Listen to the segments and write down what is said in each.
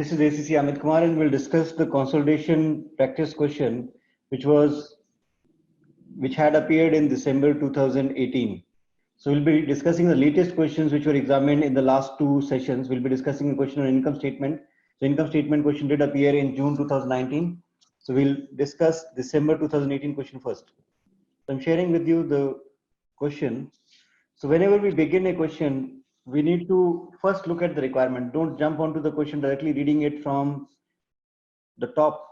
This is ACC Amit Kumar, and we'll discuss the consolidation practice question, which had appeared in December 2018. So we'll be discussing the latest questions which were examined in the last two sessions. We'll be discussing a question on income statement. The income statement question did appear in June 2019. So we'll discuss December 2018 question first. So I'm sharing with you the question. So whenever we begin a question, we need to first look at the requirement. Don't jump onto the question directly reading it from the top.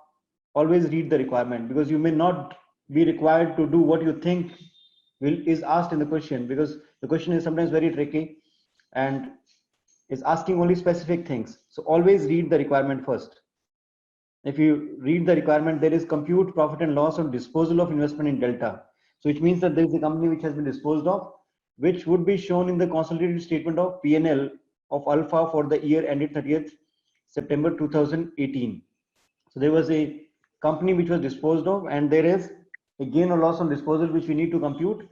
Always read the requirement, because you may not be required to do what you think is asked in the question, because the question is sometimes very tricky and is asking only specific things. So always read the requirement first. If you read the requirement, there is compute profit and loss on disposal of investment in Delta. So which means that there is a company which has been disposed of, which would be shown in the consolidated statement of P&L of Alpha for the year ended 30th September 2018. So there was a company which was disposed of, and there is a gain or loss on disposal which we need to compute,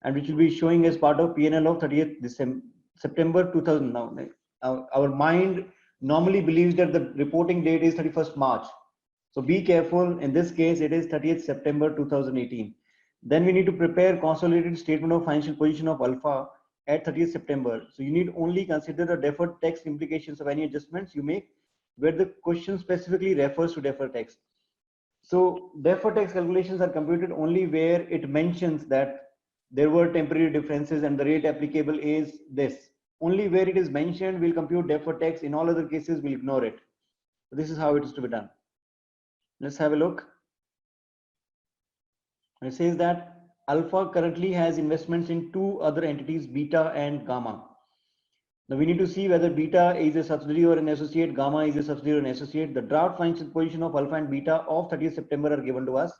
and which will be showing as part of P&L of 30th September 2000. Now, our mind normally believes that the reporting date is 31st March. So be careful. In this case, it is 30th September 2018. Then we need to prepare consolidated statement of financial position of Alpha at 30th September. So you need only consider the deferred tax implications of any adjustments you make, where the question specifically refers to deferred tax. So deferred tax calculations are computed only where it mentions that there were temporary differences and the rate applicable is this. Only where it is mentioned, we'll compute deferred tax. In all other cases, we'll ignore it. So this is how it is to be done. Let's have a look. It says that Alpha currently has investments in two other entities, Beta and Gamma. Now we need to see whether Beta is a subsidiary or an associate, Gamma is a subsidiary or an associate. The draft financial position of Alpha and Beta of 30th September are given to us.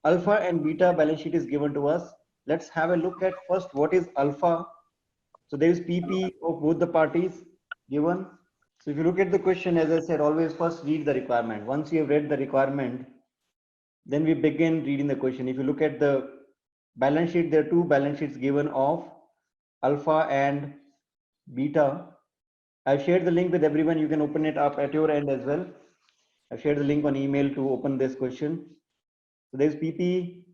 Alpha and Beta balance sheet is given to us. Let's have a look at first what is Alpha. So there is PP of both the parties given. So if you look at the question, as I said, always first read the requirement. Once you have read the requirement, then we begin reading the question. If you look at the balance sheet, there are two balance sheets given of Alpha and Beta. I've shared the link with everyone. You can open it up at your end as well. I've shared the link on email to open this question. So there's PP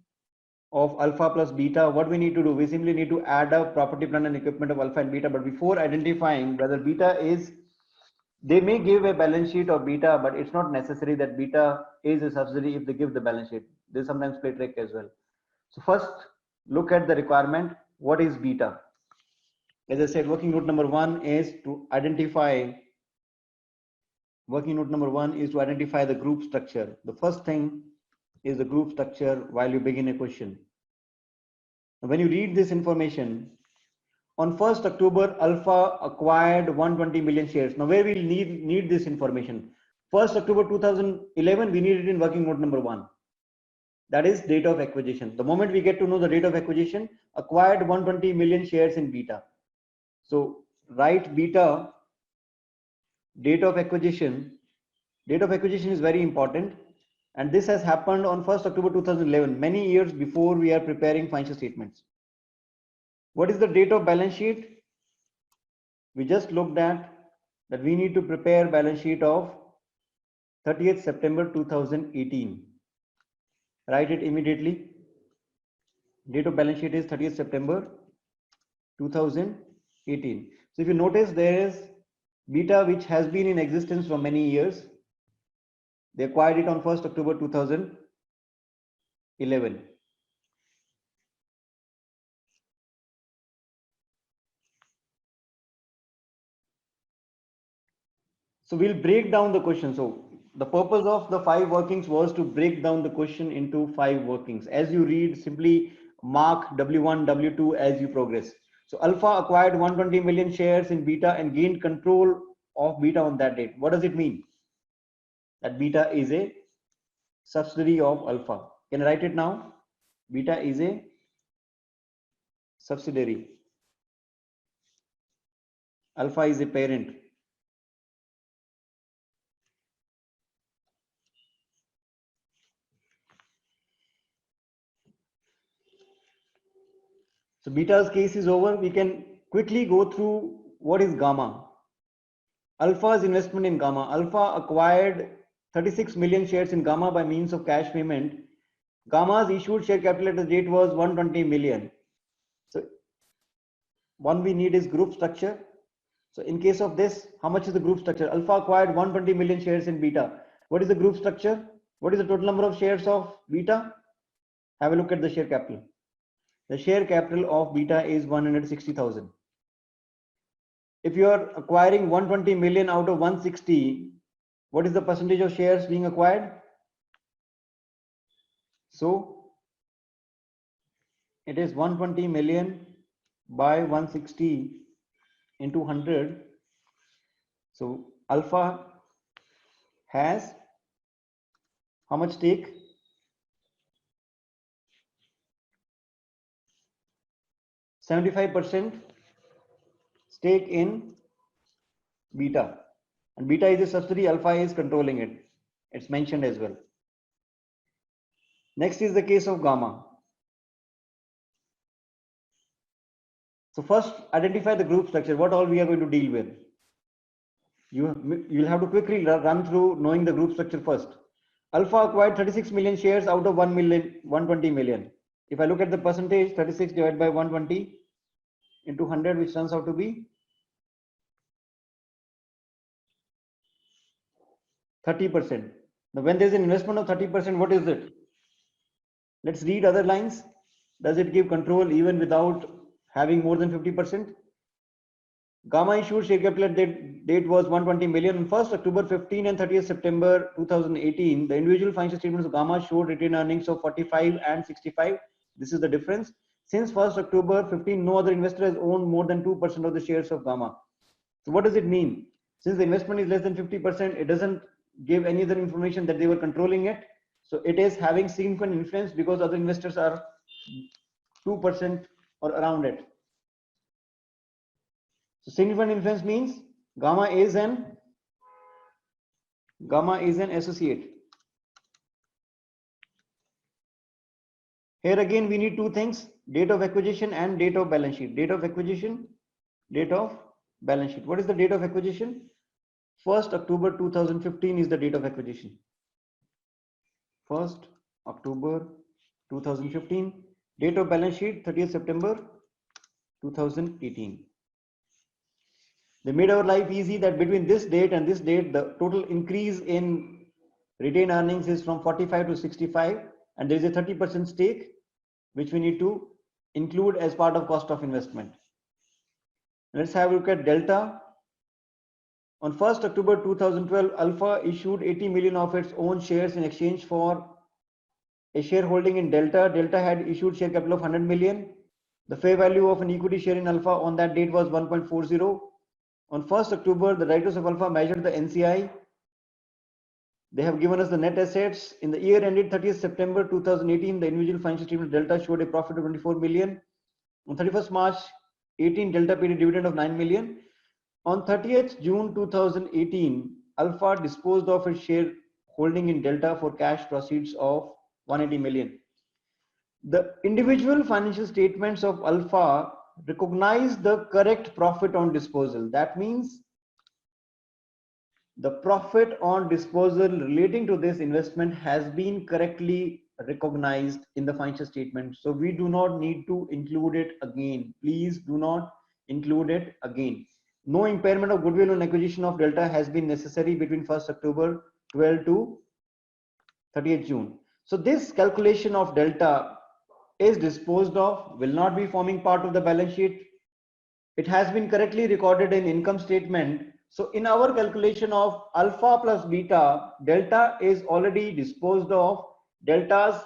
of Alpha plus Beta. What we need to do, we simply need to add up property, plant and equipment of Alpha and Beta. But before identifying whether Beta is, they may give a balance sheet of Beta, but it's not necessary that Beta is a subsidiary if they give the balance sheet. They sometimes play trick as well. So first, look at the requirement. What is Beta? As I said, working note number one is to identify. Working note number one is to identify the group structure. The first thing is the group structure while you begin a question. When you read this information, on 1st October, Alpha acquired 120 million shares. Now, where we need this information? 1st October 2011, we need it in working note number one. That is date of acquisition. The moment we get to know the date of acquisition, acquired 120 million shares in Beta. So write Beta, date of acquisition. Date of acquisition is very important. And this has happened on 1st October 2011, many years before we are preparing financial statements. What is the date of balance sheet? We just looked at that we need to prepare balance sheet of 30th September 2018. Write it immediately. Date of balance sheet is 30th September 2018. So if you notice, there is Beta which has been in existence for many years. They acquired it on 1st October 2011. So we'll break down the question. So the purpose of the 5 workings was to break down the question into 5 workings. As you read, simply mark W1, W2 as you progress. So Alpha acquired 120 million shares in Beta and gained control of Beta on that date. What does it mean? That Beta is a subsidiary of Alpha. Can I write it now? Beta is a subsidiary. Alpha is a parent. So Beta's case is over. We can quickly go through what is Gamma. Alpha's investment in Gamma. Alpha acquired 36 million shares in Gamma by means of cash payment. Gamma's issued share capital at the date was 120 million. So one we need is group structure. So in case of this, how much is the group structure? Alpha acquired 120 million shares in Beta. What is the group structure? What is the total number of shares of Beta? Have a look at the share capital. The share capital of Beta is 160,000. If you are acquiring 120 million out of 160, what is the percentage of shares being acquired? So it is 120 million by 160 into 100. So Alpha has how much stake? 75% stake in Beta, and Beta is a subsidiary. Alpha is controlling it. It's mentioned as well. Next is the case of Gamma. So first identify the group structure. What all we are going to deal with. You'll have to quickly run through knowing the group structure first. Alpha acquired 36 million shares out of 120 million. If I look at the percentage, 36 divided by 120 into 100, which turns out to be 30%. Now, when there's an investment of 30%, what is it? Let's read other lines. Does it give control even without having more than 50%? Gamma issued share capital at that date was 120 million. On 1st October 15 and 30th September 2018, the individual financial statements of Gamma showed retained earnings of 45 and 65. This is the difference. Since 1st October 15, no other investor has owned more than 2% of the shares of Gamma. So what does it mean? Since the investment is less than 50%, it doesn't give any other information that they were controlling it. So it is having significant influence because other investors are 2% or around it. So significant influence means Gamma is an associate. Here again we need two things: date of acquisition and date of balance sheet. Date of acquisition, date of balance sheet. What is the date of acquisition? 1st October 2015 is the date of acquisition. 1st October 2015. Date of balance sheet 30th September 2018. They made our life easy that between this date and this date, the total increase in retained earnings is from 45 to 65, and there is a 30% stake which we need to include as part of cost of investment. Let's have a look at delta. On 1st October 2012, Alpha issued 80 million of its own shares in exchange for a shareholding in Delta. Delta had issued share capital of 100 million. The fair value of an equity share in Alpha on that date was 1.40. On 1st October, the writers of Alpha measured the NCI. They have given us the net assets. In the year ended 30th September 2018, the individual financial statement of Delta showed a profit of 24 million. On 31st March 18, Delta paid a dividend of 9 million. On 30th June 2018, Alpha disposed of its share holding in Delta for cash proceeds of 180 million. The individual financial statements of Alpha recognize the correct profit on disposal. That means the profit on disposal relating to this investment has been correctly recognized in the financial statement. So we do not need to include it again. Please do not include it again. No impairment of goodwill on acquisition of Delta has been necessary between 1st October 12 to 30th June. So this calculation of Delta is disposed of, will not be forming part of the balance sheet. It has been correctly recorded in income statement. So in our calculation of Alpha plus Beta, Delta is already disposed of. Delta's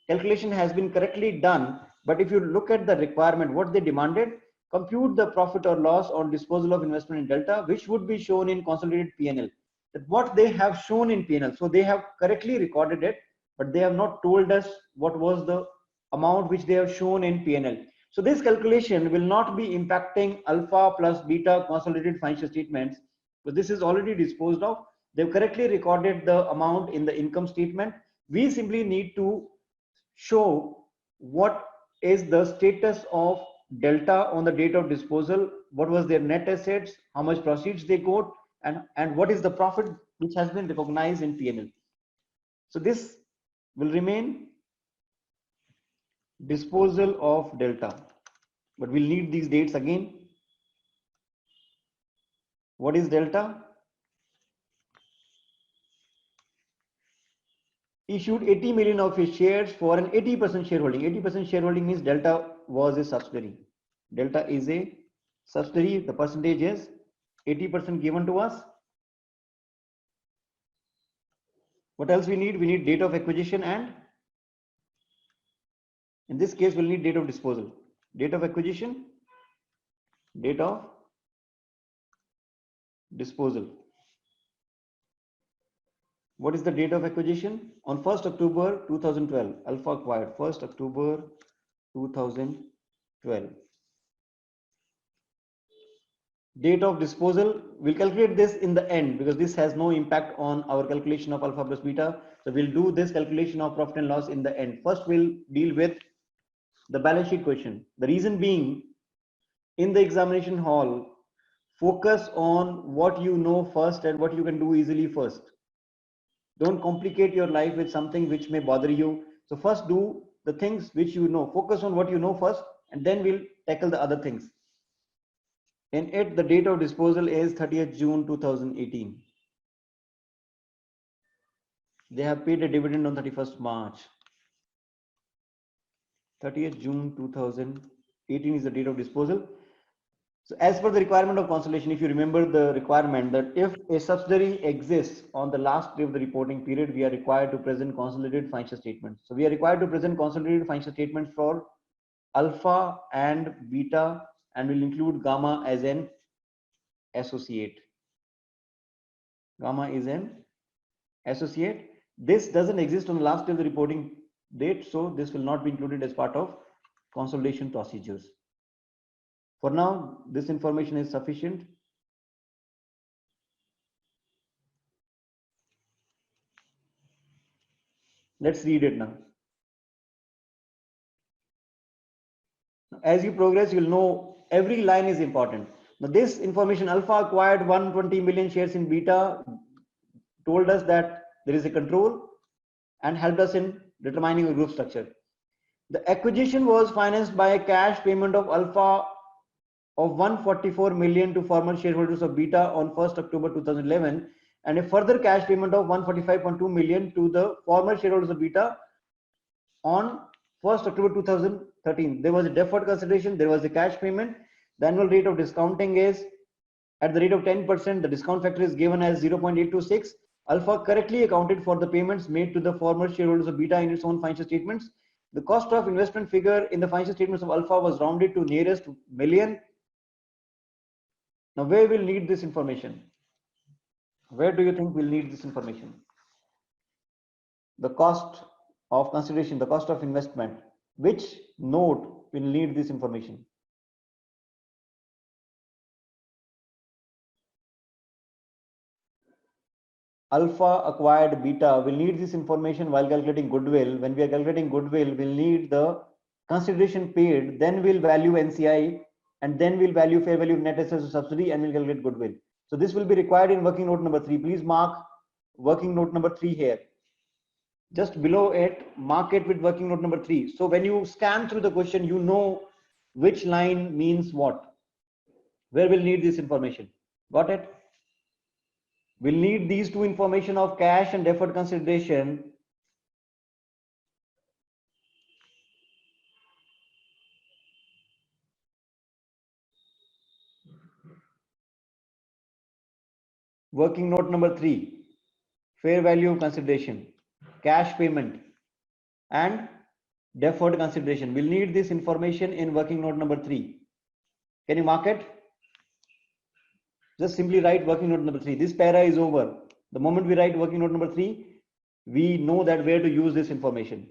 calculation has been correctly done. But if you look at the requirement, what they demanded, compute the profit or loss on disposal of investment in Delta, which would be shown in consolidated P&L. That what they have shown in P&L. So they have correctly recorded it, but they have not told us what was the amount which they have shown in P&L. So this calculation will not be impacting Alpha plus Beta consolidated financial statements, but this is already disposed of. They've correctly recorded the amount in the income statement. We simply need to show what is the status of Delta on the date of disposal, what was their net assets, how much proceeds they got, and what is the profit which has been recognized in P&L. So this will remain disposal of delta, but we'll need these dates again. What is delta? Issued 80 million of his shares for an 80% shareholding. 80% shareholding means delta was a subsidiary. Delta is a subsidiary. The percentage is 80% given to us. What else we need? We need date of acquisition, and in this case we'll need date of disposal. Date of acquisition, date of disposal. What is the date of acquisition? On 1st October 2012, Alpha acquired 1st October 2012. Date of disposal, we'll calculate this in the end because this has no impact on our calculation of alpha plus beta. So we'll do this calculation of profit and loss in the end. First, we'll deal with the balance sheet question. The reason being, in the examination hall, focus on what you know first and what you can do easily first. Don't complicate your life with something which may bother you. So first do the things which you know. Focus on what you know first, and then we'll tackle the other things. In it, the date of disposal is 30th June 2018. They have paid a dividend on 31st March. 30th June 2018 is the date of disposal. So as per the requirement of Consolidation, if you remember the requirement that if a subsidiary exists on the last day of the reporting period, we are required to present consolidated financial statements. So we are required to present consolidated financial statements for alpha and beta, and will include gamma as an associate. Gamma is an associate. This doesn't exist on the last day of the reporting date, so this will not be included as part of consolidation procedures. For now, this information is sufficient. Let's read it now. As you progress, you'll know every line is important. Now, this information, alpha acquired 120 million shares in beta, told us that there is a control and helped us in determining a group structure. The acquisition was financed by a cash payment of alpha of 144 million to former shareholders of beta on 1st October 2011, and a further cash payment of 145.2 million to the former shareholders of beta on 1st October 2013. There was a deferred consideration, there was a cash payment. The annual rate of discounting is at the rate of 10%. The discount factor is given as 0.826. Alpha correctly accounted for the payments made to the former shareholders of beta in its own financial statements. The cost of investment figure in the financial statements of alpha was rounded to nearest million. Now, where will need this information? Where do you think we'll need this information? The cost of consideration, the cost of investment. Which note will need this information? Alpha acquired beta will need this information while calculating goodwill. When we are calculating goodwill, we'll need the consideration paid, then we'll value NCI, and then we'll value fair value of net assets of subsidy, and we'll calculate goodwill. So this will be required in working note number 3. Please mark working note number 3 here. Just below it, mark it with working note number 3. So when you scan through the question, you know which line means what. Where we'll need this information. Got it? We'll need these two information of cash and deferred consideration. Working note number 3, fair value of consideration, cash payment, and deferred consideration. We'll need this information in working note number 3. Can you mark it? Just simply write working note number 3. This para is over. The moment we write working note number 3, we know that where to use this information.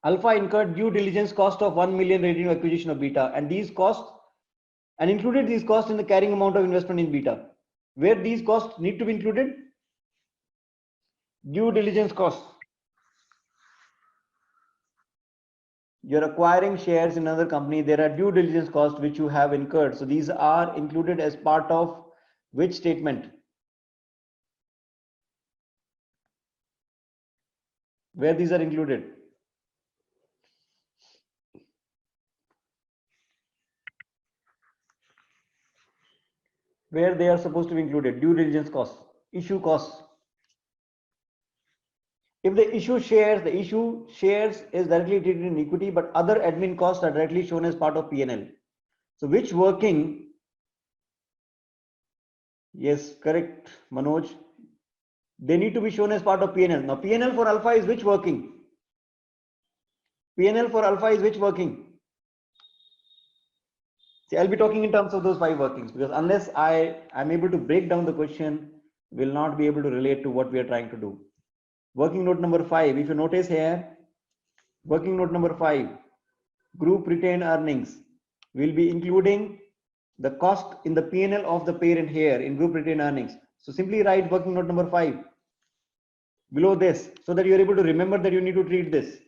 Alpha incurred due diligence cost of 1 million relating to acquisition of beta, and these costs, and included these costs in the carrying amount of investment in beta. Where these costs need to be included? Due diligence costs. You're acquiring shares in another company. There are due diligence costs which you have incurred. So these are included as part of which statement? where these are included. Where they are supposed to be included. Due diligence costs, issue costs. If the issue shares is directly treated in equity, but other admin costs are directly shown as part of P&L. So which working? Yes, correct, Manoj. They need to be shown as part of P&L. Now P&L for alpha is which working? P&L for alpha is which working? See, I'll be talking in terms of those 5 workings, because unless I am able to break down the question, will not be able to relate to what we are trying to do. Working note number 5, if you notice here, working note number 5, group retained earnings will be including the cost in the P&L of the parent here in group retained earnings. So simply write working note number 5 below this, so that you are able to remember that you need to treat this.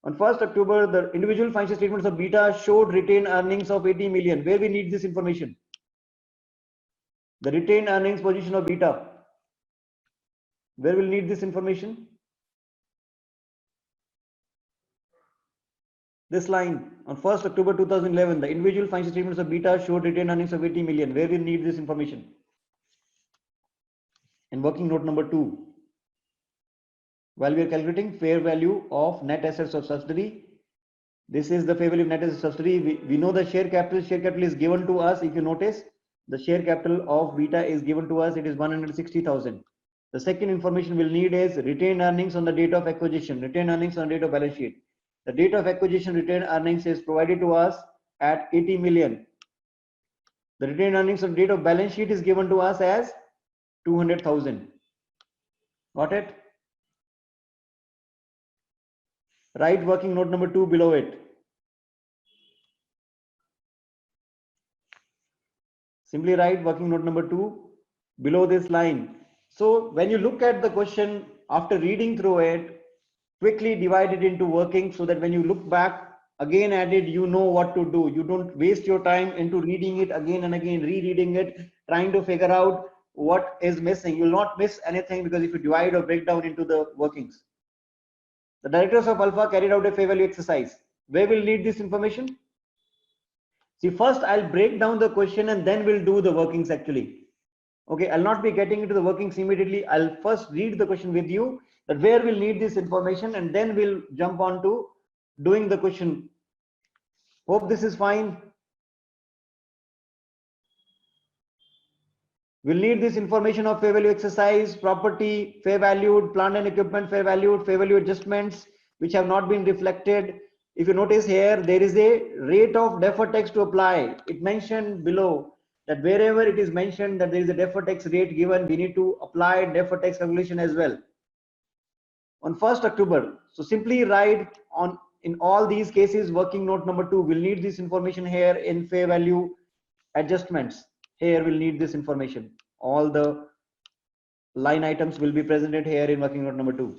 On 1st October, the individual financial statements of Beta showed retained earnings of 80 million. Where we need this information? The retained earnings position of Beta. Where we'll need this information? This line. On 1st October 2011, the individual financial statements of Beta showed retained earnings of 80 million. Where we need this information? In working note number 2. While we are calculating fair value of net assets of subsidiary, this is the fair value of net assets of subsidiary. We know the share capital. Share capital is given to us. If you notice, the share capital of Beta is given to us. It is 160,000. The second information we'll need is retained earnings on the date of acquisition. Retained earnings on the date of balance sheet. The date of acquisition retained earnings is provided to us at 80 million. The retained earnings on the date of balance sheet is given to us as 200,000. Got it? Write working note number 2 below it. Simply write working note number 2 below this line. So when you look at the question, after reading through it, quickly divide it into working, so that when you look back again at it, you know what to do. You don't waste your time into reading it again and again, rereading it, trying to figure out what is missing. You will not miss anything, because if you divide or break down into the workings. The directors of Alpha carried out a fair value exercise. Where will need this information? See, first I'll break down the question and then we'll do the workings actually. Okay, I'll not be getting into the workings immediately. I'll first read the question with you, that where we'll need this information, and then we'll jump on to doing the question. Hope this is fine. We'll need this information of fair value exercise, property, fair valued, plant and equipment, fair value adjustments, which have not been reflected. If you notice here, there is a rate of deferred tax to apply. It mentioned below that wherever it is mentioned that there is a deferred tax rate given, we need to apply deferred tax calculation as well. On 1st October, so simply write on in all these cases, working note number 2, we'll need this information here in fair value adjustments. Here we'll need this information. All the line items will be presented here in working note number 2.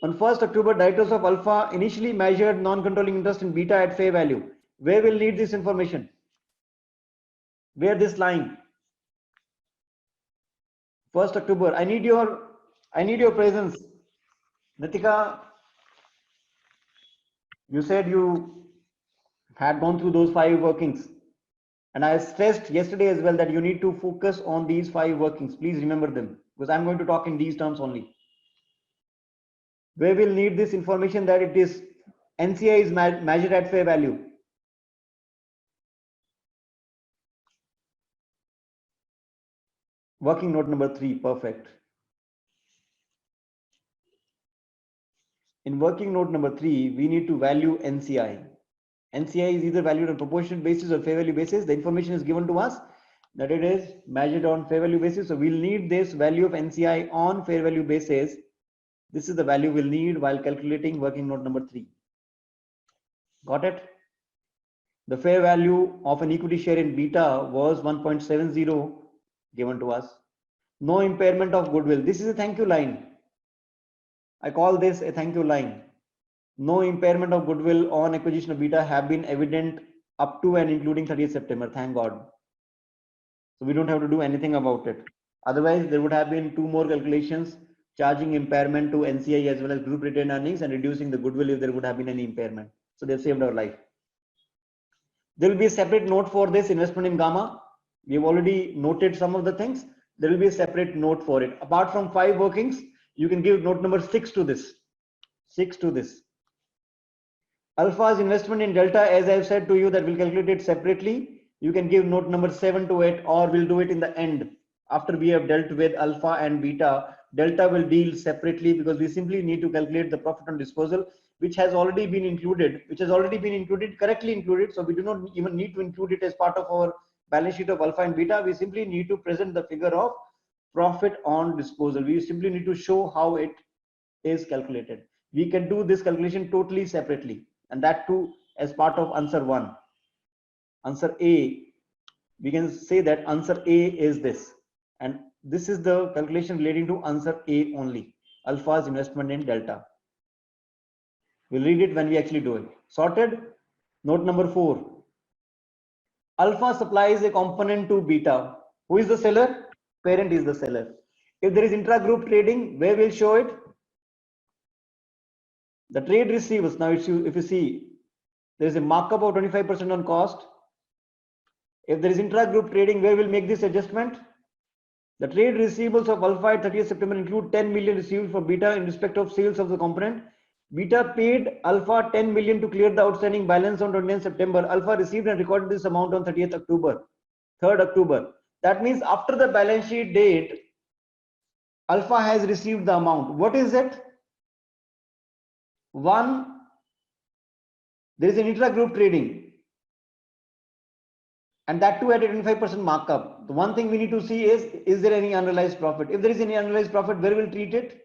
On 1st October, directors of Alpha initially measured non-controlling interest in Beta at fair value. Where will need this information? Where this line? 1st October. I need your presence. Nitika, you said you had gone through those 5 workings. And I stressed yesterday as well that you need to focus on these 5 workings. Please remember them, because I'm going to talk in these terms only. Where we'll need this information that it is NCI is measured at fair value. Working note number 3, perfect. In working note number 3, we need to value NCI. NCI is either valued on proportionate basis or fair value basis. The information is given to us that it is measured on fair value basis. So we'll need this value of NCI on fair value basis. This is the value we'll need while calculating working note number 3. Got it? The fair value of an equity share in Beta was 1.70 given to us. No impairment of goodwill. This is a thank you line. I call this a thank you line. No impairment of goodwill on acquisition of Beta have been evident up to and including 30th September. Thank God. So we don't have to do anything about it. Otherwise, there would have been 2 more calculations charging impairment to NCI as well as group retained earnings and reducing the goodwill if there would have been any impairment. So they've saved our life. There will be a separate note for this investment in Gamma. We have already noted some of the things. There will be a separate note for it. Apart from 5 workings, you can give note number 6 to this. 6 to this. Alpha's investment in Delta, as I've said to you, that we'll calculate it separately. You can give note number 7 to it, or we'll do it in the end. After we have dealt with Alpha and Beta, Delta will deal separately because we simply need to calculate the profit on disposal, which has already been included, correctly included. So we do not even need to include it as part of our balance sheet of Alpha and Beta. We simply need to present the figure of profit on disposal. We simply need to show how it is calculated. We can do this calculation totally separately, and that too as part of answer 1. Answer A, we can say that answer A is this, and this is the calculation relating to answer A only, Alpha's investment in Delta. We'll read it when we actually do it. Sorted? Note number 4. Alpha supplies a component to Beta. Who is the seller? Parent is the seller. If there is intra-group trading, where we'll show it? The trade receivables. Now, if you see, there is a markup of 25% on cost. If there is intra-group trading, where we'll make this adjustment? The trade receivables of Alpha at 30th September include 10 million received for Beta in respect of sales of the component. Beta paid Alpha 10 million to clear the outstanding balance on 29th September. Alpha received and recorded this amount on 30th October, 3rd October. That means after the balance sheet date, Alpha has received the amount. What is it? 1, there is an intra-group trading, and that too at a 25% markup. The one thing we need to see is there any unrealized profit? If there is any unrealized profit, where will treat it?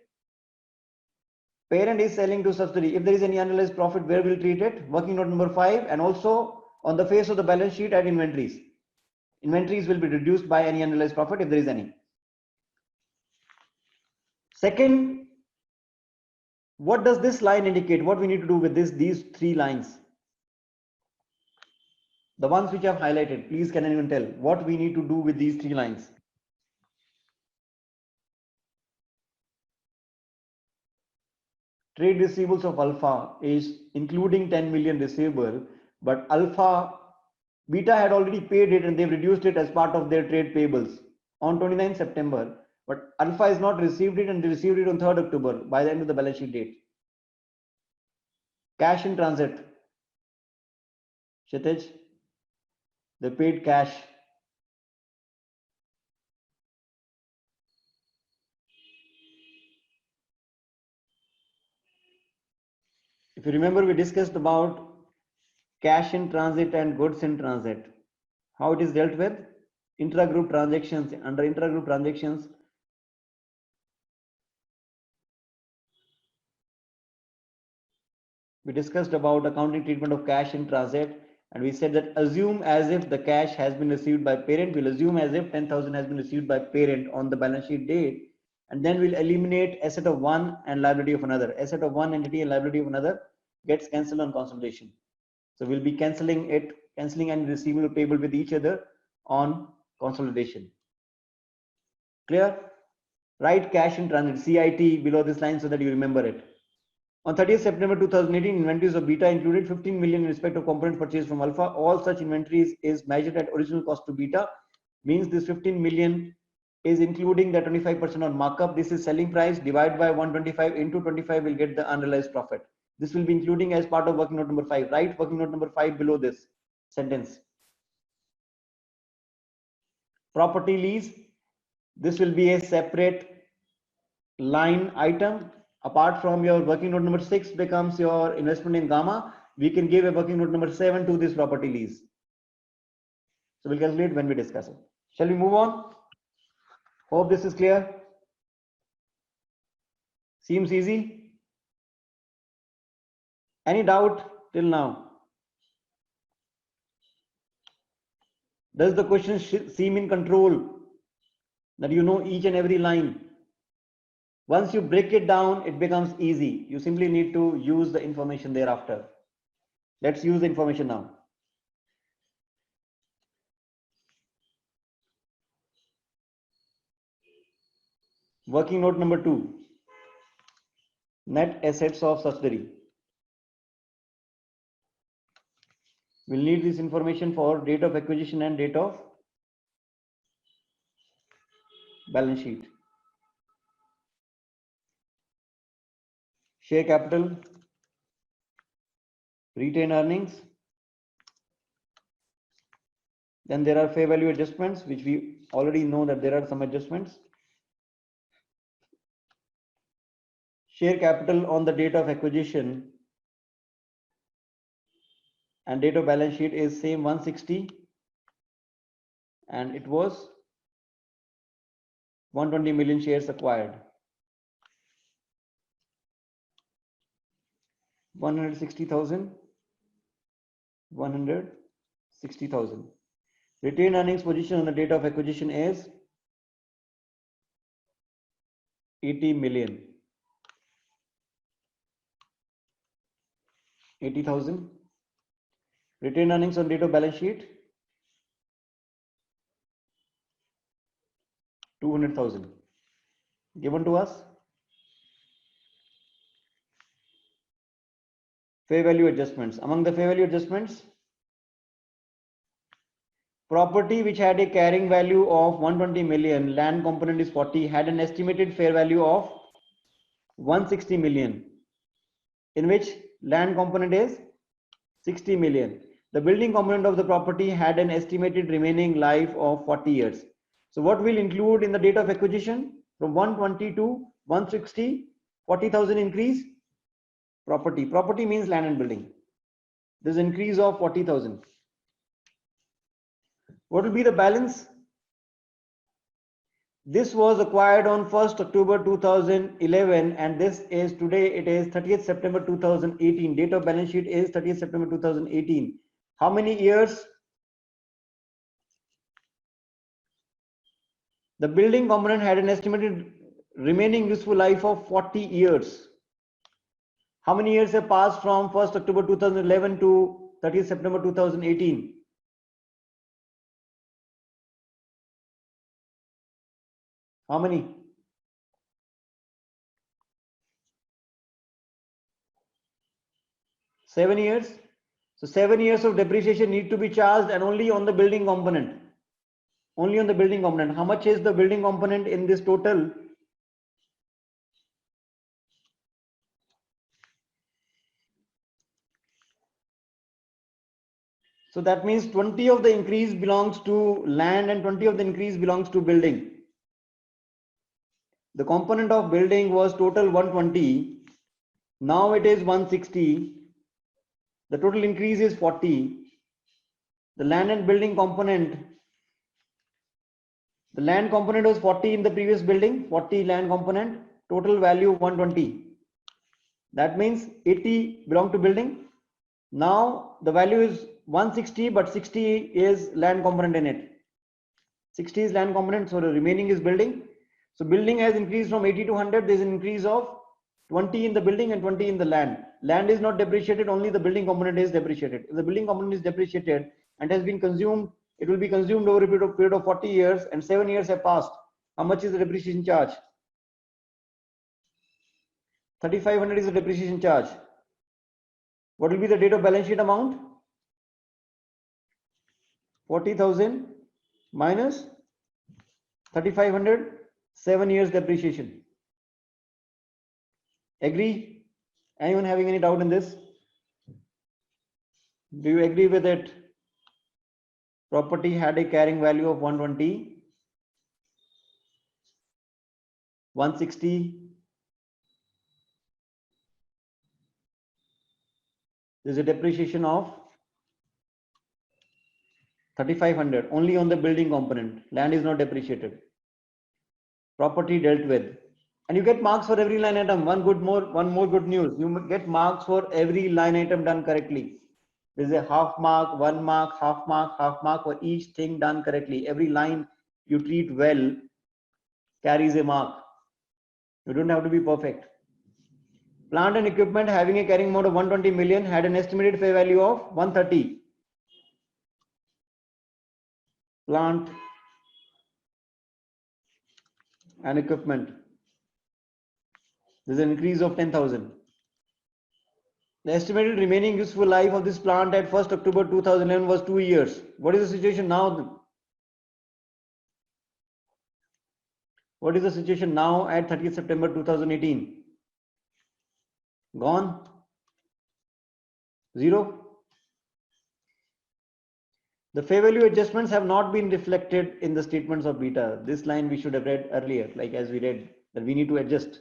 Parent is selling to subsidiary. If there is any unrealized profit, where will treat it? Working note number 5, and also on the face of the balance sheet at inventories. Inventories will be reduced by any unrealized profit if there is any. Second, what does this line indicate? What we need to do with these 3 lines? The ones which I have highlighted, please can anyone tell what we need to do with these 3 lines? Trade receivables of Alpha is including 10 million receivable, but Beta had already paid it and they've reduced it as part of their trade payables on 29th September. But Alpha has not received it, and they received it on 3rd October by the end of the balance sheet date. Cash in transit. Kshitij, they paid cash. If you remember, we discussed about cash in transit and goods in transit. How it is dealt with? Intra-group transactions. Under intra-group transactions, we discussed about accounting treatment of cash in transit, and we said that assume as if the cash has been received by parent. We'll assume as if 10,000 has been received by parent on the balance sheet date, and then we'll eliminate asset of one and liability of another. Asset of one entity and liability of another gets cancelled on consolidation. So we'll be cancelling and receivable payable with each other on consolidation. Clear? Write cash in transit, CIT, below this line so that you remember it. On 30th September 2018, inventories of Beta included 15 million in respect of component purchased from Alpha. All such inventories is measured at original cost to Beta. Means this 15 million is including the 25% on markup. This is selling price divided by 125 into 25 will get the unrealized profit. This will be including as part of working note number 5. Write working note number 5 below this sentence. Property lease. This will be a separate line item. Apart from your working note number 6 becomes your investment in Gamma, we can give a working note number 7 to this property lease. So we'll calculate when we discuss it. Shall we move on? Hope this is clear. Seems easy. Any doubt till now? Does the question seem in control? That you know each and every line? Once you break it down, it becomes easy. You simply need to use the information thereafter. Let's use the information now. Working note number 2. Net assets of subsidiary. We'll need this information for date of acquisition and date of balance sheet. Share capital, retained earnings. Then there are fair value adjustments, which we already know that there are some adjustments. Share capital on the date of acquisition and date of balance sheet is same 160, and it was 120 million shares acquired. 160,000. 160,000. Retained earnings position on the date of acquisition is 80 million. 80,000. Retained earnings on date of balance sheet 200,000 given to us. Fair value adjustments. Among the fair value adjustments, property which had a carrying value of 120 million, land component is 40, had an estimated fair value of 160 million, in which land component is 60 million. The building component of the property had an estimated remaining life of 40 years. So what will include in the date of acquisition? From 120 to 160, 40,000 increase. Property. Property means land and building. There's an increase of 40,000. What will be the balance? This was acquired on 1st October 2011 and this is today, it is 30th September 2018. Date of balance sheet is 30th September 2018. How many years? The building component had an estimated remaining useful life of 40 years. How many years have passed from 1st October 2011 to 30th September 2018? How many? 7 years. So 7 years of depreciation need to be charged and only on the building component. Only on the building component. How much is the building component in this total? So that means 20 of the increase belongs to land and 20 of the increase belongs to building. The component of building was total 120. Now it is 160. The total increase is 40. The land and building component. The land component was 40 in the previous building. 40 land component. Total value 120. That means 80 belong to building. Now the value is 160, but 60 is land component in it. 60 is land component, so the remaining is building. So building has increased from 80 to 100. There is an increase of 20 in the building and 20 in the land. Land is not depreciated, only the building component is depreciated. If the building component is depreciated and has been consumed, it will be consumed over a period of 40 years and 7 years have passed. How much is the depreciation charge? 3,500 is the depreciation charge. What will be the date of balance sheet amount? 40,000 minus 3,500, 7 years depreciation. Agree? Anyone having any doubt in this? Do you agree with it? Property had a carrying value of 120, 160. There's a depreciation of 3,500 only on the building component. Land is not depreciated. Property dealt with. And you get marks for every line item. One more good news. You get marks for every line item done correctly. There's a half mark, 1 mark, half mark for each thing done correctly. Every line you treat well carries a mark. You don't have to be perfect. Plant and equipment having a carrying amount of 120 million had an estimated fair value of 130. Plant and equipment. There's an increase of 10,000. The estimated remaining useful life of this plant at 1st October 2011 was 2 years. What is the situation now? What is the situation now at 30th September 2018? Gone? Zero? The fair value adjustments have not been reflected in the statements of beta. This line we should have read earlier, like as we read, that we need to adjust.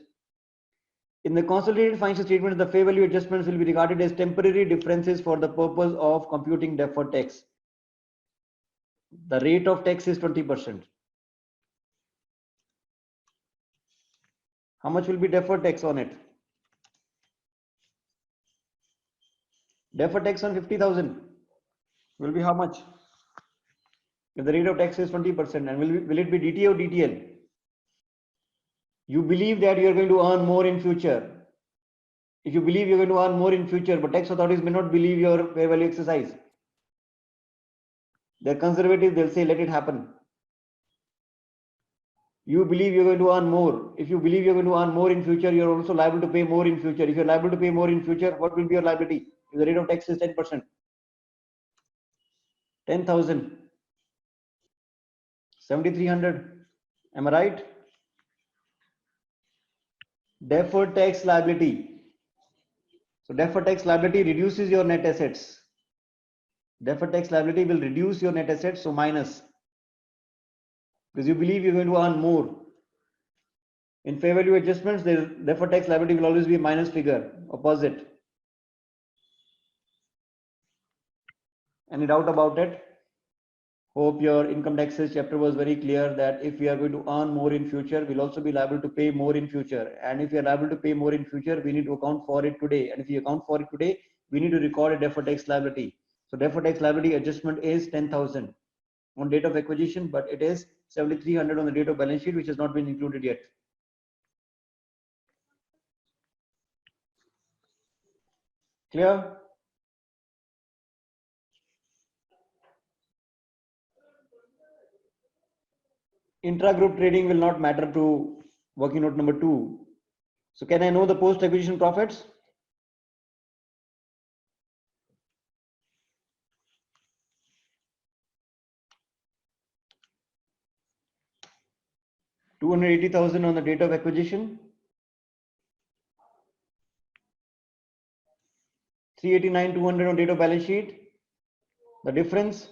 In the consolidated financial statements, the fair value adjustments will be regarded as temporary differences for the purpose of computing deferred tax. The rate of tax is 20%. How much will be deferred tax on it? Deferred tax on 50,000 will be how much? If the rate of tax is 20%, and will it be DTA or DTL? You believe that you are going to earn more in future. If you believe you're going to earn more in future, but tax authorities may not believe your fair value exercise. They're conservative, they'll say, let it happen. You believe you're going to earn more. If you believe you're going to earn more in future, you're also liable to pay more in future. If you're liable to pay more in future, what will be your liability? If the rate of tax is 10%. 10,000. 7,300. Am I right? Deferred tax liability. So deferred tax liability reduces your net assets. Deferred tax liability will reduce your net assets, so minus. Because you believe you're going to earn more. In fair value adjustments, the deferred tax liability will always be a minus figure, opposite. Any doubt about it? Hope your income taxes chapter was very clear that if we are going to earn more in future, we'll also be liable to pay more in future. And if we are liable to pay more in future, we need to account for it today. And if we account for it today, we need to record a deferred tax liability. So deferred tax liability adjustment is 10,000 on date of acquisition, but it is 7,300 on the date of balance sheet, which has not been included yet. Clear? Intra-group trading will not matter to working note number 2. So can I know the post-acquisition profits? $280,000 on the date of acquisition. 389,200 on date of balance sheet. The difference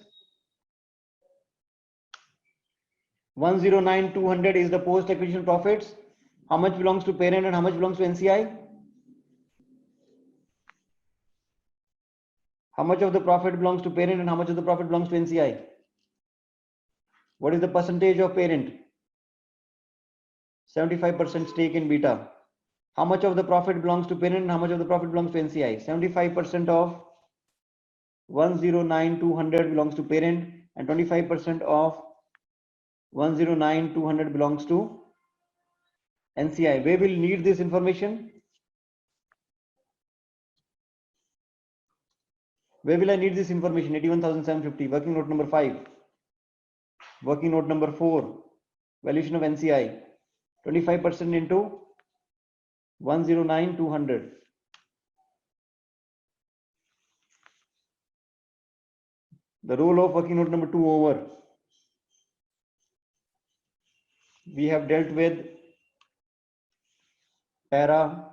109,200 is the post-acquisition profits. How much belongs to parent and how much belongs to NCI? How much of the profit belongs to parent and how much of the profit belongs to NCI? What is the percentage of parent? 75% stake in beta. How much of the profit belongs to parent and how much of the profit belongs to NCI? 75% of 109,200 belongs to parent and 25% of 109,200 belongs to NCI. We will need this information. Where will I need this information? 81,750. Working note number 5. Working note number 4. Valuation of NCI. 25% into 109,200. The role of working note number 2 over. We have dealt with para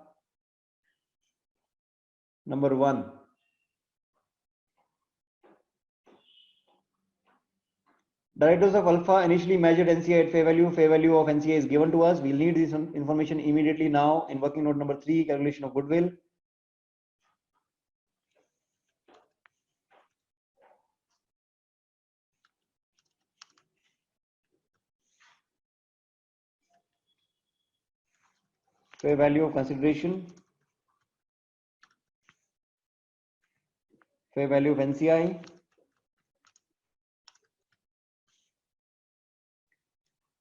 number 1. Directors of Alpha initially measured NCI at fair value. Fair value of NCI is given to us. We'll need this information immediately now in working note number 3, calculation of goodwill. Fair value of consideration. Fair value of NCI.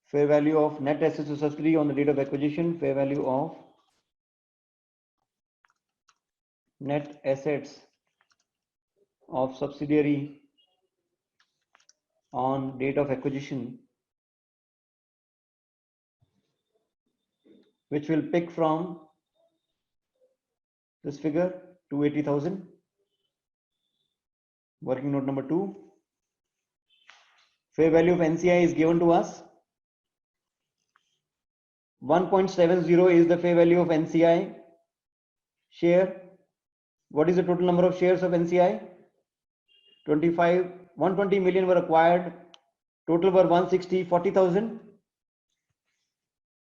Fair value of net assets to subsidiary on the date of acquisition. Fair value of net assets of subsidiary on date of acquisition, which will pick from this figure 280,000. Working note number 2. Fair value of NCI is given to us. 1.70 is the fair value of NCI share. What is the total number of shares of NCI? 120 million were acquired. Total were 160, 40,000.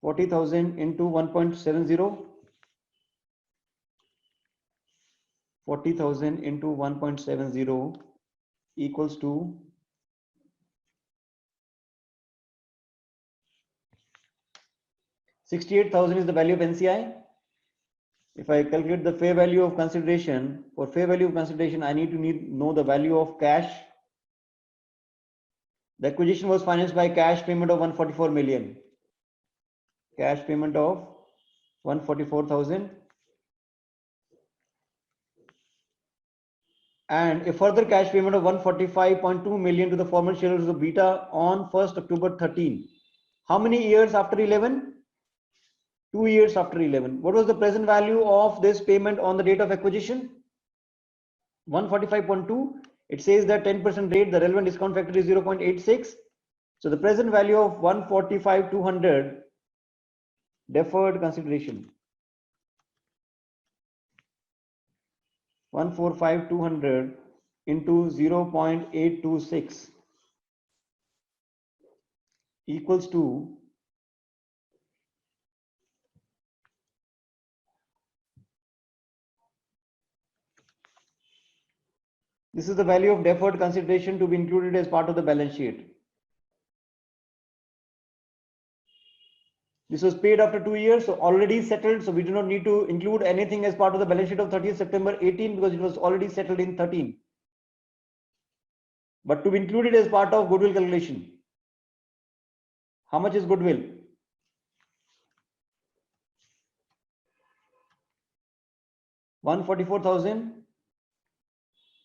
40,000 into 1.70. 40,000 into 1.70 equals to 68,000 is the value of NCI. If I calculate the fair value of consideration, for fair value of consideration, I need to know the value of cash. The acquisition was financed by cash payment of 144 million. Cash payment of 144,000. And a further cash payment of 145.2 million to the former shareholders of Beta on 1st October 13. How many years after 11? 2 years after 11. What was the present value of this payment on the date of acquisition? 145.2. It says that 10% rate, the relevant discount factor is 0.86. So the present value of 145,200 deferred consideration. 145,200 into 0.826 equals to this is the value of deferred consideration to be included as part of the balance sheet. This was paid after 2 years, so already settled. So we do not need to include anything as part of the balance sheet of 30th September 18 because it was already settled in 13. But to be included as part of goodwill calculation. How much is goodwill? $144,000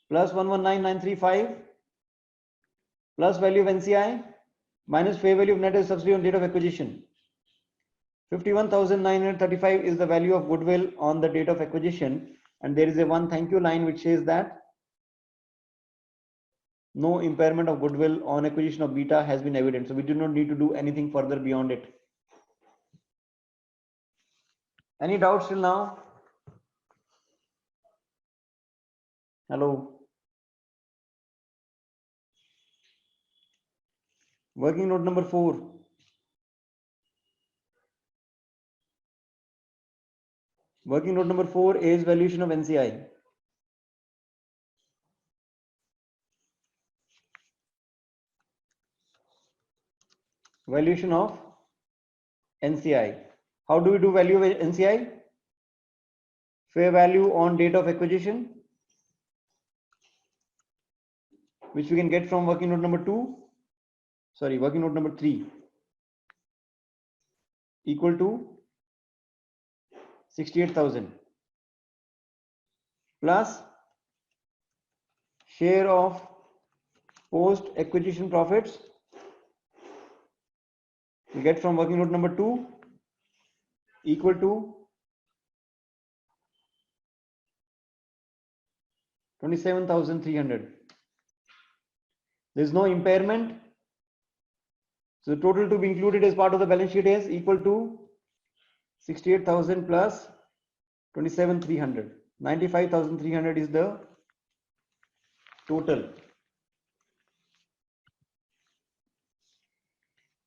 plus 119,935 plus value of NCI minus fair value of net asset subsidiary on date of acquisition. 51,935 is the value of goodwill on the date of acquisition, and there is a one thank you line which says that no impairment of goodwill on acquisition of Beta has been evident. So we do not need to do anything further beyond it. Any doubts till now? Hello. Working note number 4. Working note number 4 is valuation of NCI. Valuation of NCI. How do we do value of NCI? Fair value on date of acquisition, which we can get from working note number 2. Sorry, working note number 3 equal to 68,000 plus share of post acquisition profits we get from working note number 2 equal to 27,300. There is no impairment. So the total to be included as part of the balance sheet is equal to 68,000 plus 27,300. 95,300 is the total.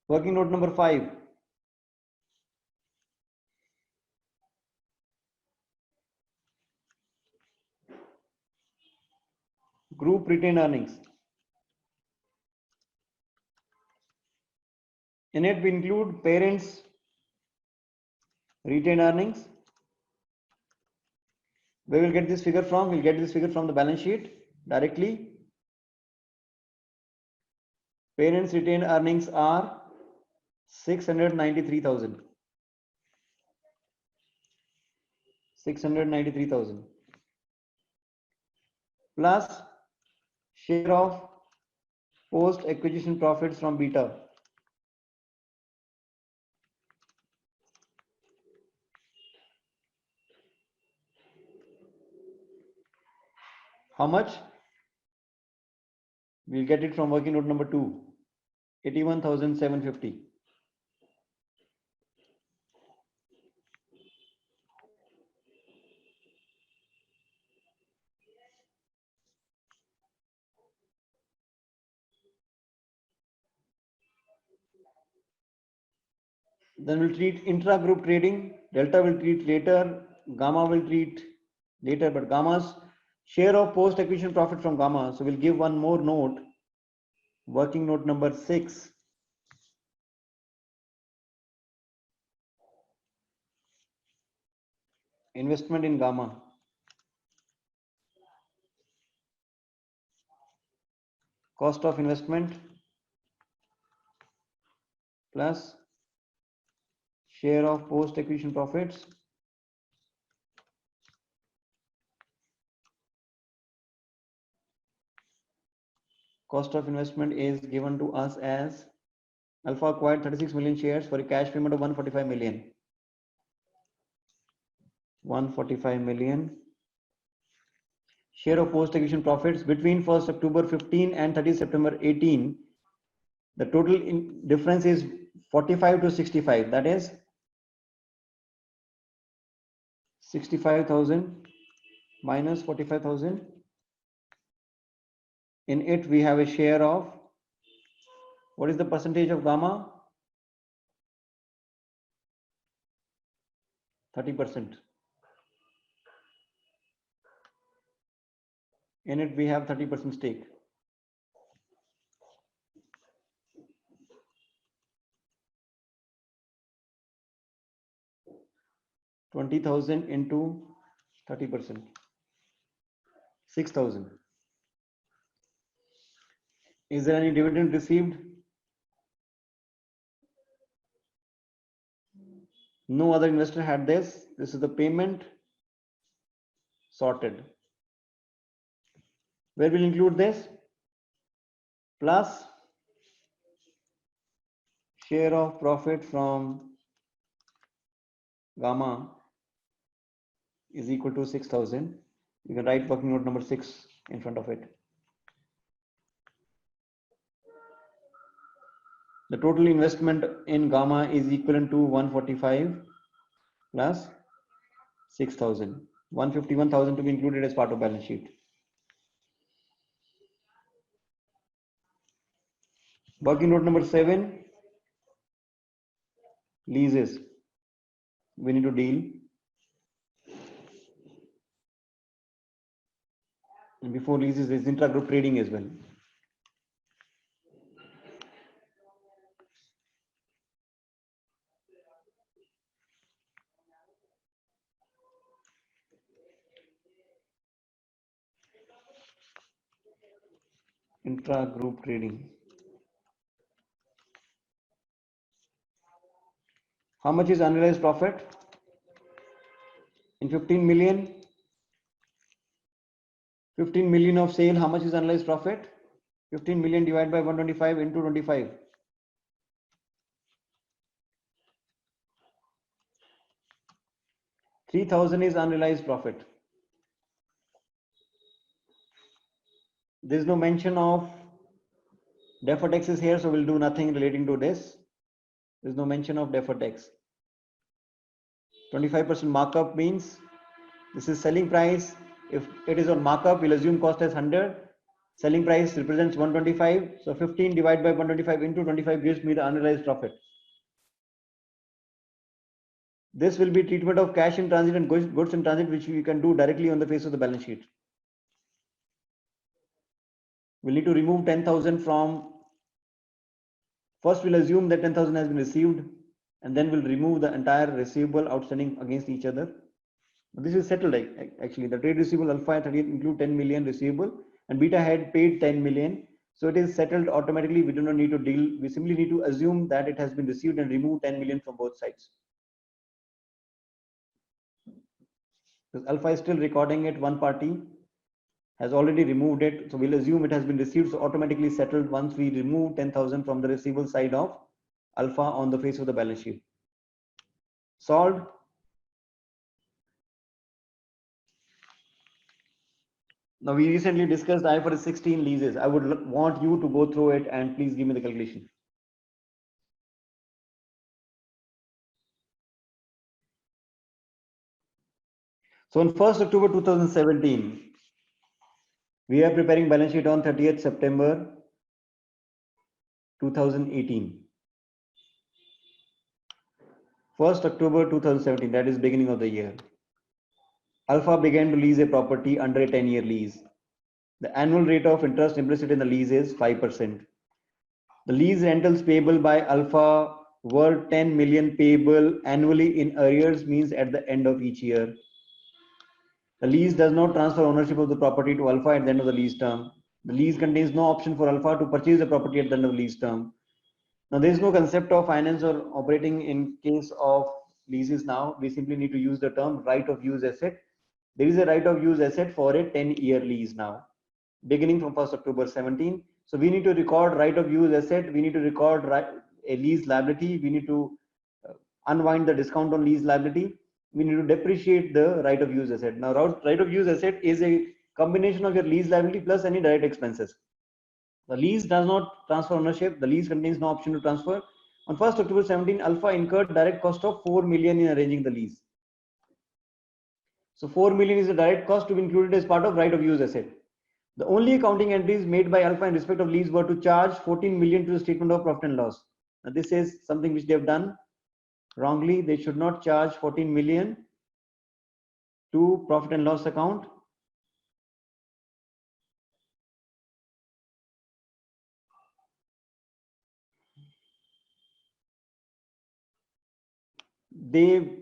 Working note number 5. Group retained earnings. In it we include parents' retained earnings. Where will get this figure from? We'll get this figure from the balance sheet directly. Parents' retained earnings are 693,000. 693,000 plus share of post acquisition profits from Beta. How much? We'll get it from working note number 2, 81,750. Then we'll treat intra-group trading. Delta will treat later. Gamma will treat later, but Gamma's share of post-acquisition profit from Gamma. So we'll give one more note, working note number 6. Investment in Gamma. Cost of investment plus share of post-acquisition profits cost of investment is given to us as Alpha acquired 36 million shares for a cash payment of 145 million. 145 million. Share of post-acquisition profits between 1st October 15 and 30 September 18. The total difference is 45 to 65. That is 65,000 minus 45,000. In it, we have a share of, what is the percentage of Gamma? 30%. In it, we have 30% stake. $20,000 into 30%. 6,000. Is there any dividend received? No other investor had this. This is the payment sorted. Where will include this? Plus share of profit from Gamma is equal to 6,000. You can write working note number 6 in front of it. The total investment in Gamma is equivalent to 145 plus 6,000. 151,000 to be included as part of balance sheet. Working note number 7, leases. We need to deal. And before leases, there is intra-group trading as well. Intra-group trading. How much is unrealized profit? In 15 million? 15 million of sale, how much is unrealized profit? 15 million divided by 125 into 25. 3,000 is unrealized profit. There is no mention of deferred taxes here, so we'll do nothing relating to this. There is no mention of deferred tax. 25% markup means this is selling price. If it is on markup, we'll assume cost as 100. Selling price represents 125. So 15 divided by 125 into 25 gives me the unrealized profit. This will be treatment of cash in transit and goods in transit, which we can do directly on the face of the balance sheet. We'll need to remove 10,000 from, first we'll assume that 10,000 has been received, and then we'll remove the entire receivable outstanding against each other. But this is settled actually. The trade receivable alpha 38 include 10 million receivable, and beta had paid 10 million. So it is settled automatically. We do not need to deal. We simply need to assume that it has been received and remove 10 million from both sides. Because alpha is still recording it, one party has already removed it. So we'll assume it has been received, so automatically settled once we remove 10,000 from the receivable side of alpha on the face of the balance sheet. Solved. Now we recently discussed IFRS 16 leases. I would want you to go through it and please give me the calculation. So on 1st October 2017, we are preparing balance sheet on 30th September 2018. 1st October 2017, that is beginning of the year. Alpha began to lease a property under a 10-year lease. The annual rate of interest implicit in the lease is 5%. The lease rentals payable by Alpha were 10 million payable annually in arrears, means at the end of each year. The lease does not transfer ownership of the property to Alpha at the end of the lease term. The lease contains no option for Alpha to purchase the property at the end of the lease term. Now, there is no concept of finance or operating in case of leases now. We simply need to use the term right of use asset. There is a right of use asset for a 10-year lease now, beginning from 1st October 17. So we need to record right of use asset. We need to record a lease liability. We need to unwind the discount on lease liability. We need to depreciate the right of use asset. Now, right of use asset is a combination of your lease liability plus any direct expenses. The lease does not transfer ownership. The lease contains no option to transfer. On 1st October 17, Alpha incurred direct cost of 4 million in arranging the lease. So 4 million is the direct cost to be included as part of right of use asset. The only accounting entries made by Alpha in respect of lease were to charge 14 million to the statement of profit and loss. Now this is something which they have done wrongly. They should not charge 14 million to profit and loss account. They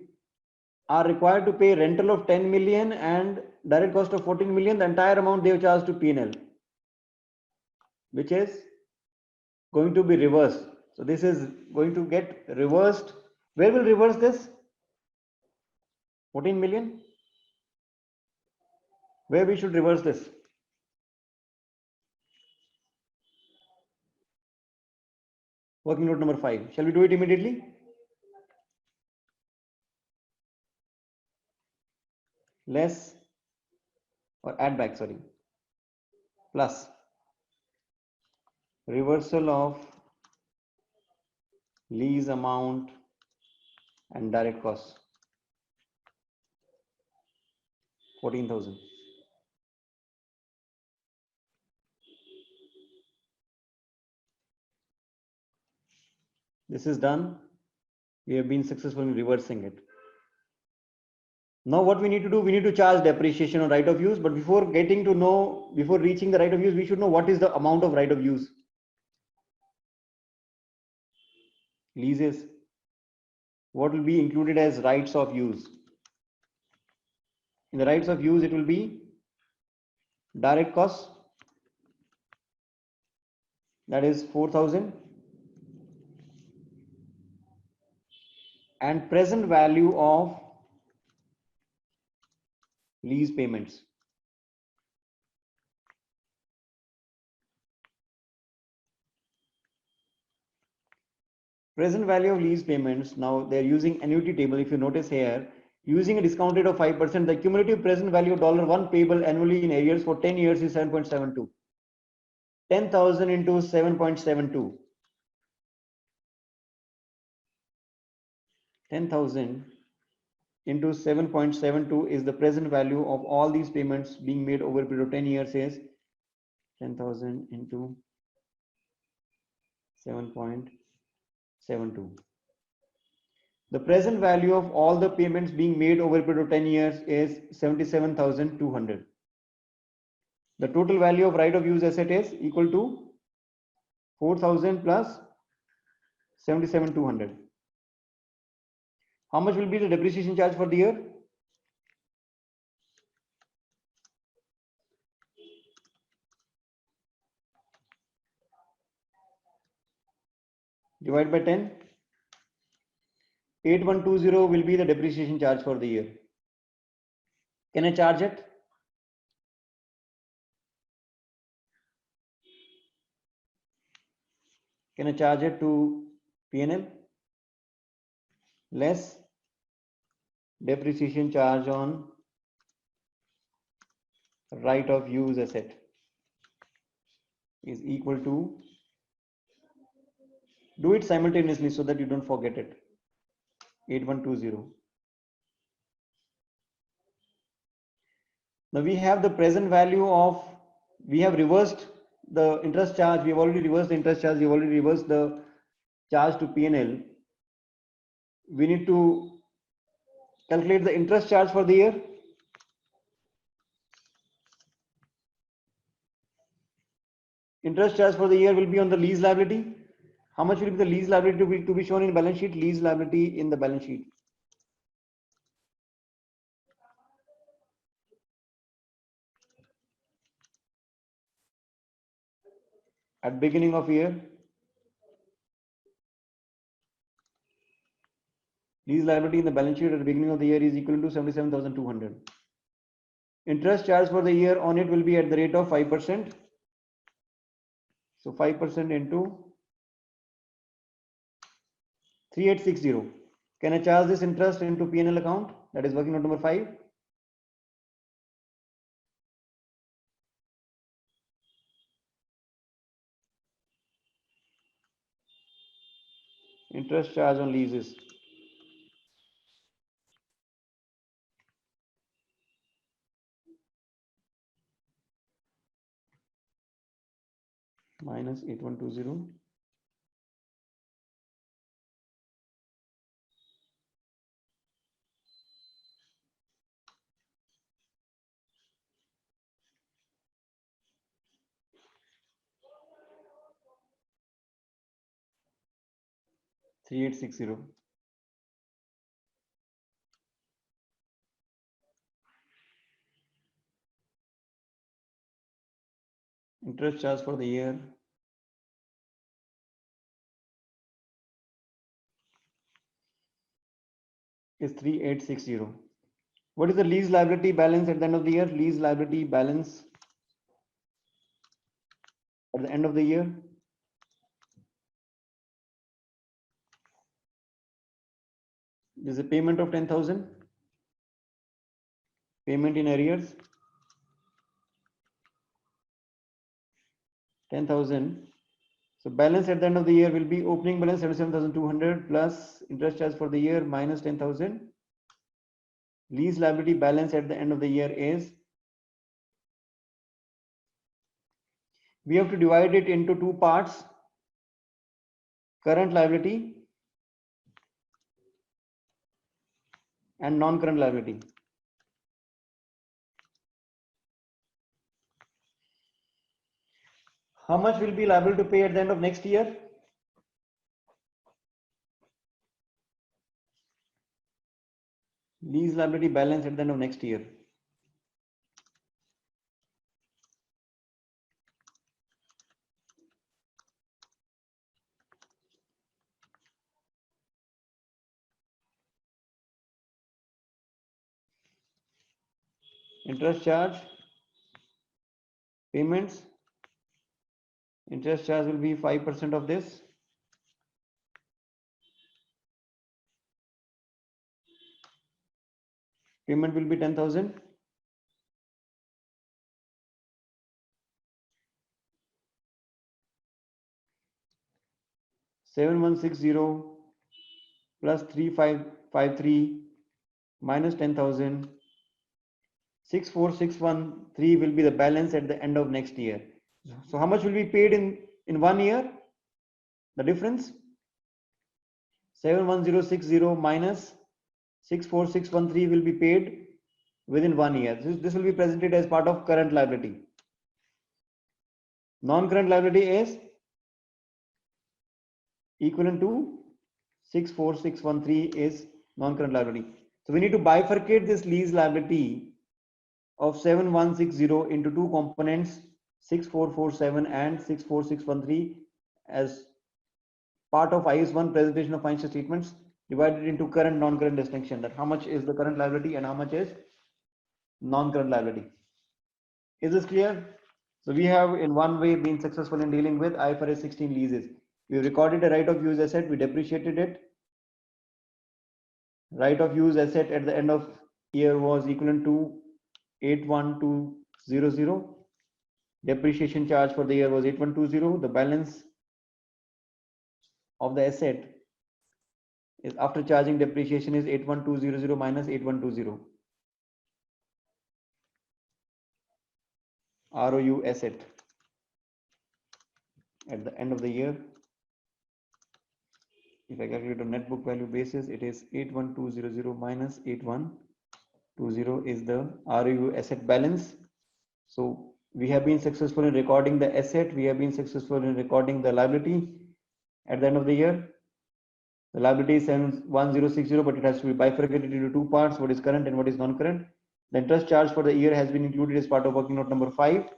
are required to pay rental of 10 million and direct cost of 14 million. The entire amount they have charged to P&L, which is going to be reversed. So this is going to get reversed. Where will reverse this? 14 million. Where we should reverse this? Working note number 5. Shall we do it immediately? Less or add back, sorry, plus reversal of lease amount and direct costs, 14,000. This is done. We have been successful in reversing it. Now what we need to do, we need to charge depreciation on right of use, but before reaching the right of use, we should know what is the amount of right of use. Leases, what will be included as rights of use? In the rights of use, it will be direct costs, that is 4,000, and present value of lease payments. Present value of lease payments, now they're using annuity table. If you notice here, using a discount rate of 5%, the cumulative present value of $1 payable annually in arrears for 10 years is 7.72. 10,000 into 7.72. 10,000 into 7.72 is the present value of all these payments being made over a period of 10 years is 10,000 into 7.72. The present value of all the payments being made over a period of 10 years is 77,200. The total value of right of use asset is equal to 4,000 plus 77,200. How much will be the depreciation charge for the year? Divide by 10. 8120 will be the depreciation charge for the year. Can I charge it? Can I charge it to P&L? Less depreciation charge on right of use asset is equal to, do it simultaneously so that you don't forget it, 8120. Now we have the present value of, we have reversed the interest charge, we've already reversed the interest charge, we've already reversed the charge to P&L. We need to calculate the interest charge for the year. Interest charge for the year will be on the lease liability. How much will be the lease liability to be shown in balance sheet? Lease liability in the balance sheet. At beginning of year, lease liability in the balance sheet at the beginning of the year is equal to 77,200. Interest charge for the year on it will be at the rate of 5%. So 5% into 3860. Can I charge this interest into P&L account? That is working note number 5. Interest charge on leases. Minus 8120. $3860. Interest charge for the year is 3860. What is the lease liability balance at the end of the year? Lease liability balance at the end of the year is a payment of 10,000. Payment in arrears 10,000. So balance at the end of the year will be opening balance 77,200 plus interest charge for the year minus 10,000. Lease liability balance at the end of the year is, we have to divide it into two parts, current liability and non-current liability. How much will be liable to pay at the end of next year? Lease liability balance at the end of next year. Interest charge, payments. Interest charge will be 5% of this. Payment will be 10,000. $7,160 plus 3,553 minus 10,000. 6,4,613 will be the balance at the end of next year. So how much will be paid in 1 year? The difference, 7,1060 minus 6,4,613 will be paid within 1 year. This will be presented as part of current liability. Non-current liability is equivalent to 6,4,613 is non-current liability. So we need to bifurcate this lease liability of 7,160 into two components, 6,447 and 6,4,613, as part of IS 1 presentation of financial statements, divided into current non-current distinction, that how much is the current liability and how much is non-current liability. Is this clear? So we have in one way been successful in dealing with IFRS 16 leases. We recorded a right of use asset, we depreciated it. Right of use asset at the end of year was equivalent to 8120 8120. Depreciation charge for the year was 8120. The balance of the asset is after charging depreciation is 81200 minus 8120. ROU asset at the end of the year, if I calculate on net book value basis, it is 81200 minus 8120 is the ROU asset balance. So we have been successful in recording the asset, we have been successful in recording the liability at the end of the year. The liability is 71060, but it has to be bifurcated into two parts, what is current and what is non-current. The interest charge for the year has been included as part of working note number 5.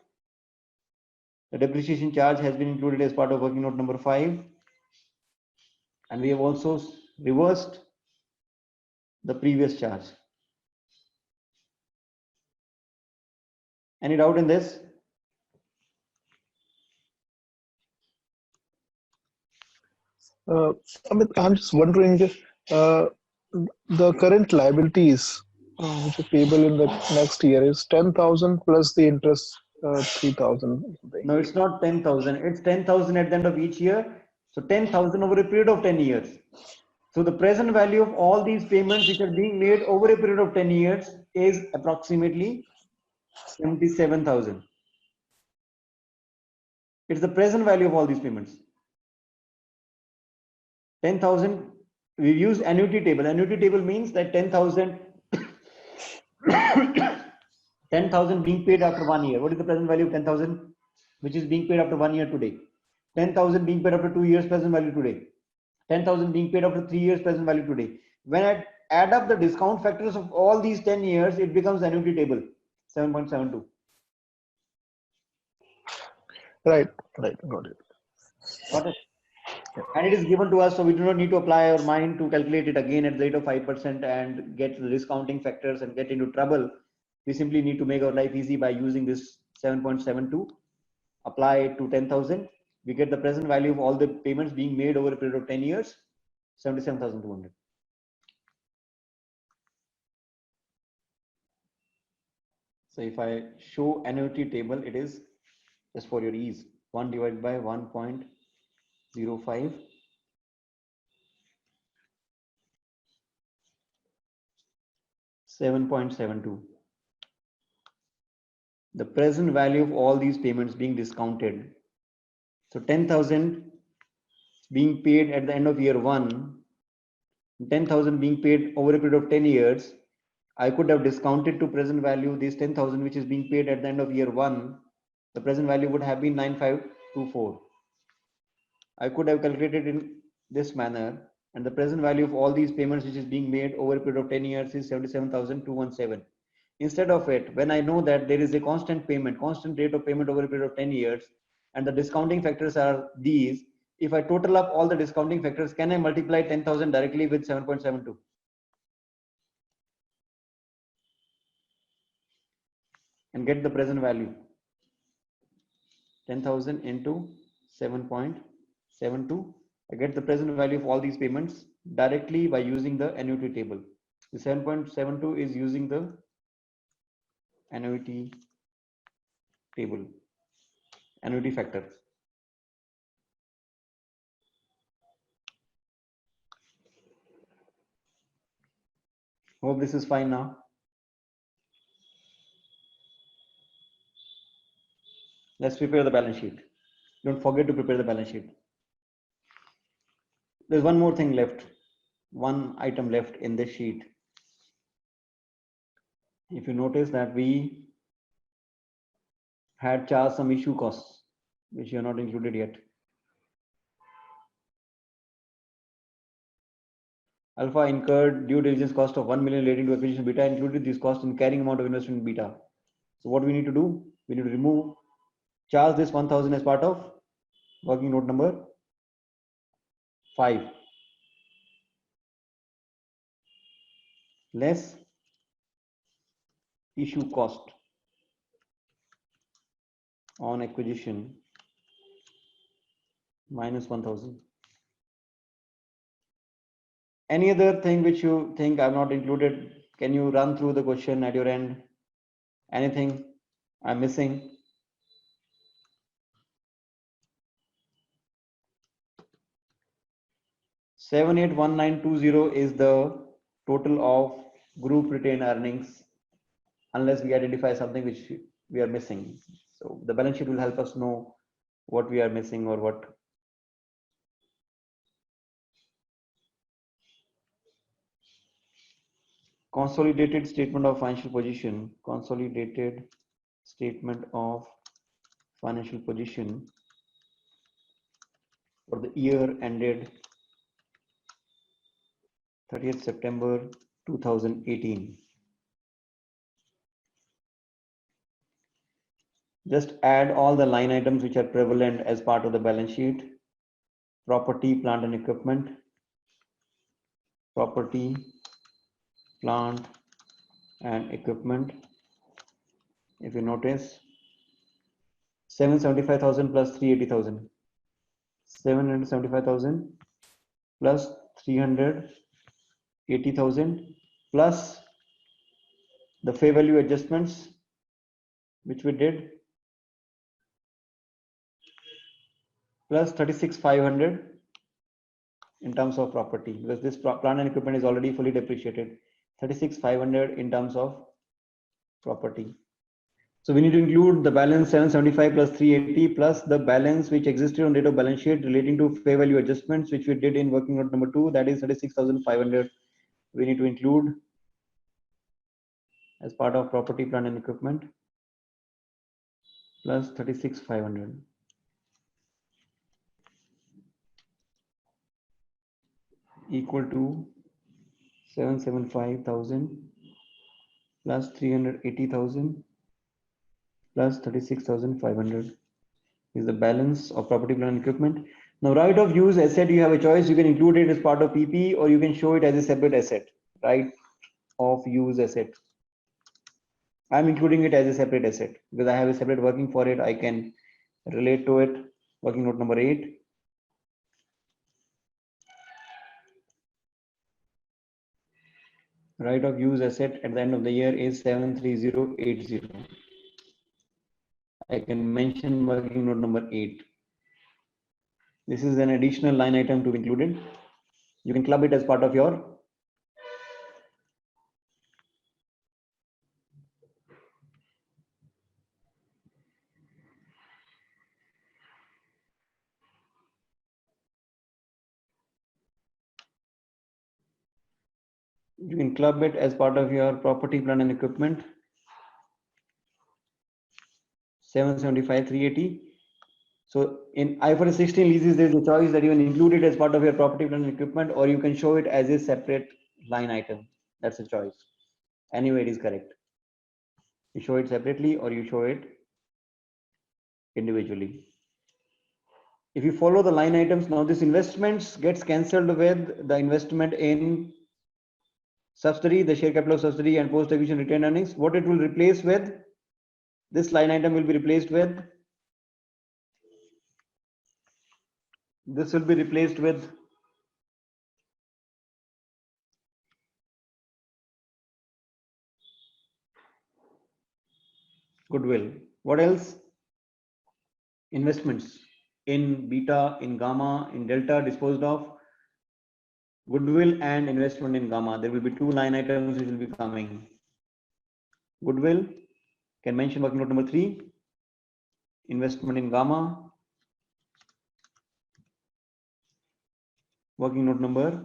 The depreciation charge has been included as part of working note number 5. And we have also reversed the previous charge. Any doubt in this? Amit, I'm just wondering, the current liabilities which are payable in the next year is 10,000 plus the interest 3,000. No, it's not 10,000. It's 10,000 at the end of each year. So 10,000 over a period of 10 years. So the present value of all these payments which are being made over a period of 10 years is approximately 77,000. It's the present value of all these payments. 10,000, we use annuity table. Annuity table means that 10,000 10,000 being paid after 1 year. What is the present value of 10,000 which is being paid after 1 year today? 10,000 being paid after 2 years, present value today. 10,000 being paid after 3 years, present value today. When I add up the discount factors of all these 10 years, it becomes annuity table 7.72. Right, got it. Got it. And it is given to us, so we do not need to apply our mind to calculate it again at the rate of 5% and get the discounting factors and get into trouble. We simply need to make our life easy by using this 7.72, apply it to 10,000. We get the present value of all the payments being made over a period of 10 years, 77,200. So if I show annuity table, it is just for your ease, 1 divided by 1.05. 7.72. The present value of all these payments being discounted. So 10,000 being paid at the end of year 1, 10,000 being paid over a period of 10 years. I could have discounted to present value this 10,000 which is being paid at the end of year 1. The present value would have been 9524. I could have calculated in this manner, and the present value of all these payments which is being made over a period of 10 years is 77,217. Instead of it, when I know that there is a constant payment, constant rate of payment over a period of 10 years, and the discounting factors are these, if I total up all the discounting factors, can I multiply 10,000 directly with 7.72? And get the present value? 10,000 into 7.72. I get the present value of all these payments directly by using the annuity table. The 7.72 is using the annuity table, annuity factor. Hope this is fine now. Let's prepare the balance sheet. Don't forget to prepare the balance sheet. There's one more thing left, one item left in this sheet. If you notice that we had charged some issue costs, which are not included yet. Alpha incurred due diligence cost of 1 million relating to acquisition. Beta included this cost in carrying amount of investment in beta. So what we need to do? We need to remove, charge this 1,000 as part of working note number 5. Less issue cost on acquisition minus 1,000. Any other thing which you think I've not included? Can you run through the question at your end? Anything? I'm missing. $781920 is the total of group retained earnings, unless we identify something which we are missing. So the balance sheet will help us know what we are missing or what. Consolidated statement of financial position. Consolidated statement of financial position for the year ended 30th September 2018. Just add all the line items which are prevalent as part of the balance sheet. Property, plant and equipment. Property, plant and equipment. If you notice, 775,000 plus 380,000. 775,000 plus 380,000 plus the fair value adjustments which we did, plus 36,500 in terms of property, because this plant and equipment is already fully depreciated. 36,500 in terms of property. So we need to include the balance 775 plus 380 plus the balance which existed on date of balance sheet relating to fair value adjustments, which we did in working note number 2, that is 36,500. We need to include as part of property, plant and equipment, plus 36,500. Equal to 775,000 plus 380,000 plus 36,500 is the balance of property, plant and equipment. Now, right of use asset, you have a choice. You can include it as part of PP or you can show it as a separate asset. Right of use asset. I'm including it as a separate asset because I have a separate working for it. I can relate to it. Working note number 8. Right of use asset at the end of the year is 73080. I can mention working note number 8. This is an additional line item to be included. You can club it as part of your property, plant and equipment. 775 380. So in IFRS 16 leases, there is a choice that you can include it as part of your property, plant and equipment, or you can show it as a separate line item. That's a choice. Anyway, it is correct. You show it separately or you show it individually. If you follow the line items, now this investments gets cancelled with the investment in subsidiary, the share capital of subsidiary and post acquisition retained earnings. What it will replace with? This line item will be replaced with. This will be replaced with goodwill. What else? Investments in beta, in gamma, in delta disposed of. Goodwill and investment in gamma. There will be 2 line items which will be coming. Goodwill, can mention working note number 3. Investment in gamma. Working note number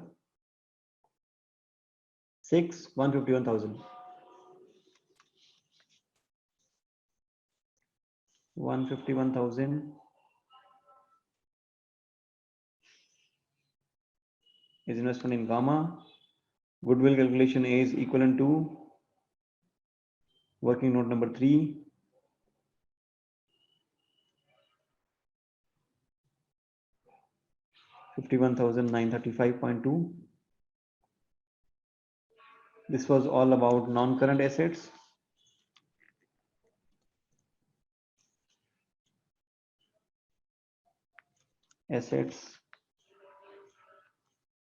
6, 151,000. 151,000 is investment in gamma. Goodwill calculation is equivalent to working note number 3. $51,935.2. This was all about non-current assets.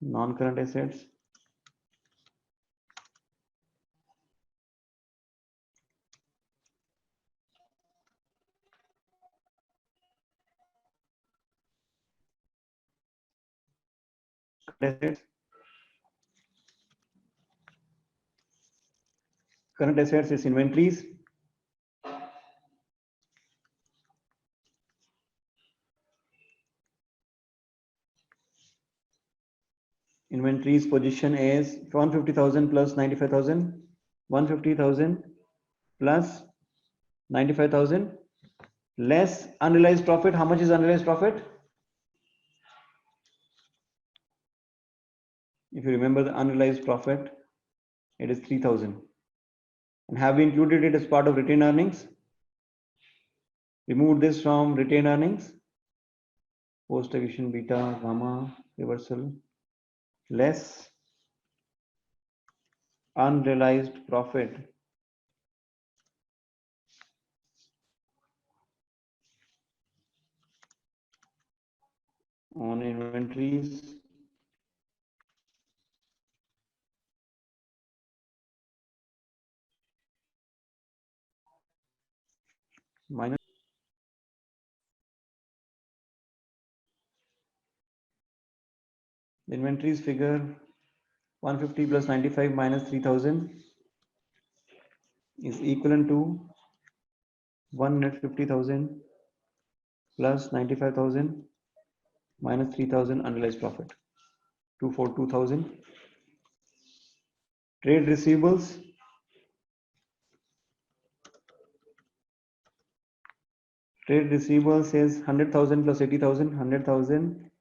Non-current assets. assets. Current assets is inventories. Inventories position is 150,000 plus 95,000. 150,000 plus 95,000 less unrealized profit. How much is unrealized profit? If you remember the unrealized profit, it is 3,000. And have we included it as part of retained earnings? Remove this from retained earnings. Post acquisition beta, gamma, reversal, less unrealized profit. On inventories. Minus the inventories figure 150 plus 95 minus 3,000 is equivalent to 150,000 plus 95,000 minus 3,000 unrealized profit. 242,000. Trade receivables. Trade receivables is 100,000 plus 80,000. 100,000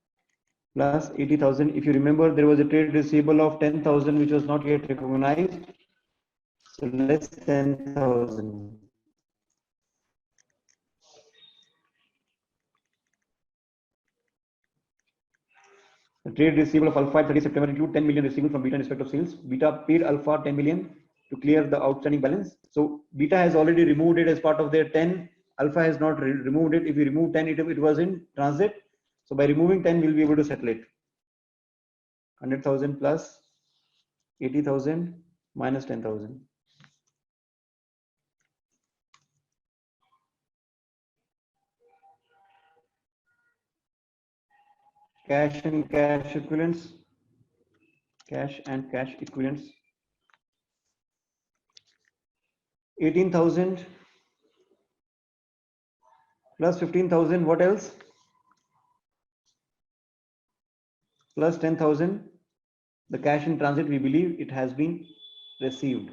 plus 80,000. If you remember, there was a trade receivable of 10,000 which was not yet recognized. So less 10,000. The trade receivable of Alpha at 30 September include 10 million receivable from Beta in respect of sales. Beta paid Alpha 10 million to clear the outstanding balance. So Beta has already removed it as part of their 10. Alpha has not removed it. If we remove 10, it was in transit. So by removing 10, we'll be able to settle it. 100,000 plus 80,000 minus 10,000. Cash and cash equivalents. Cash and cash equivalents. 18,000 plus 15,000. What else? Plus 10,000. The cash in transit, we believe it has been received.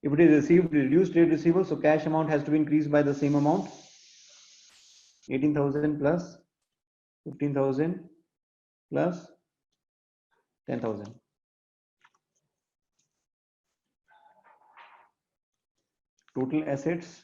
If it is received, reduce trade receivable, so cash amount has to be increased by the same amount. 18,000 plus 15,000 plus 10,000. Total assets.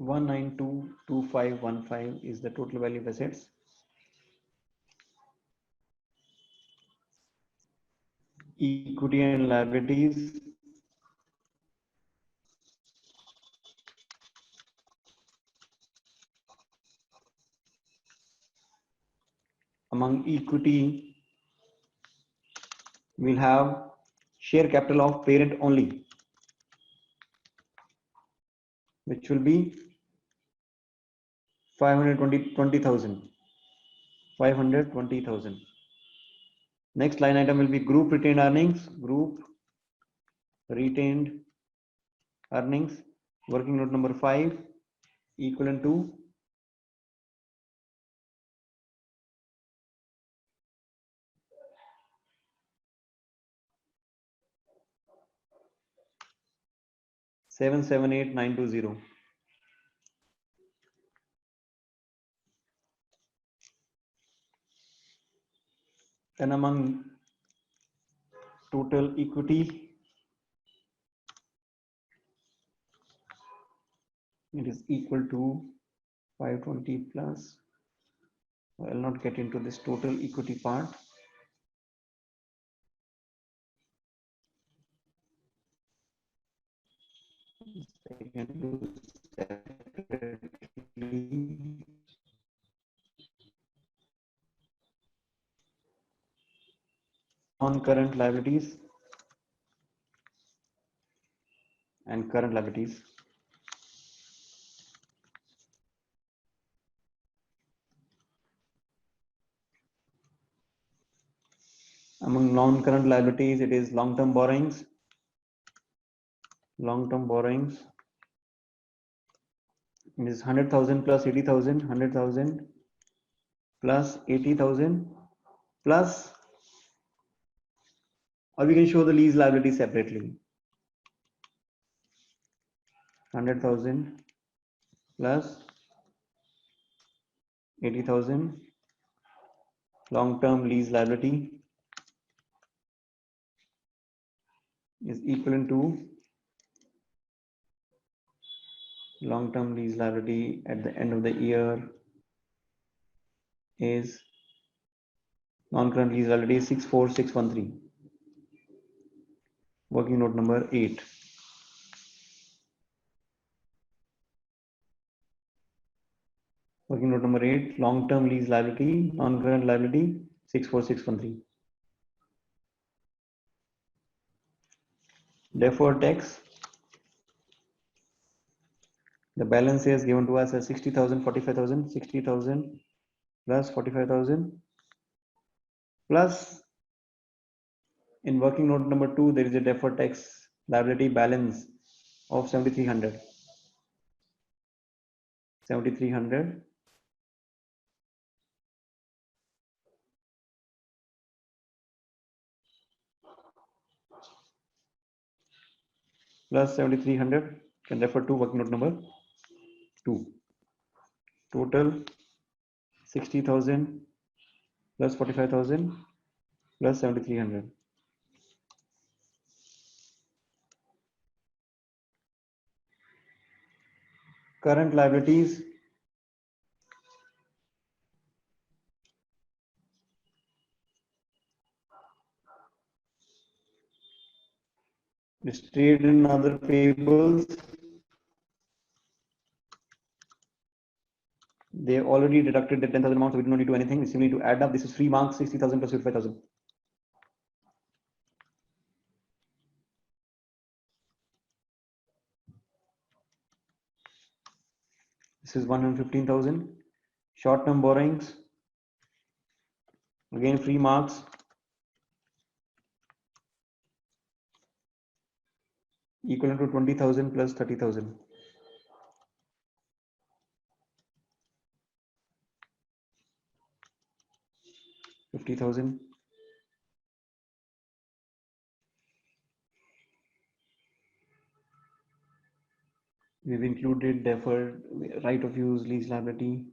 $1922515 is the total value of assets. Equity and liabilities. Among equity, we'll have share capital of parent only, which will be 520,000. 520,000. Next line item will be group retained earnings. Group retained earnings. Working note number 5 equivalent to 778,920. Then among total equity, it is equal to 520 plus. I will not get into this total equity part. non-current liabilities and current liabilities. Among non-current liabilities, it is long-term borrowings. Long-term borrowings is 100,000 plus 80,000, 100,000 plus 80,000 plus, or we can show the lease liability separately. 100,000 plus 80,000 long-term lease liability is equivalent to long-term lease liability at the end of the year is non-current lease liability 64613. Working note number 8. Working note number 8, long-term lease liability, non-current liability 64613. Deferred tax. The balance is given to us as 60,000, 45,000, 60,000 plus 45,000 plus, in working note number 2, there is a deferred tax liability balance of 7,300. 7,300 plus 7,300 can refer to working note number 2. Total 60,000 plus 45,000 plus 7,300. Current liabilities. This trade and other payables. They already deducted the 10,000 amount, so we do not need to do anything. We simply need to add up. This is free marks 60,000 plus 55,000. This is 115,000. Short-term borrowings. Again, free marks. Equivalent to 20,000 plus 30,000. 50,000. We've included deferred right of use lease liability.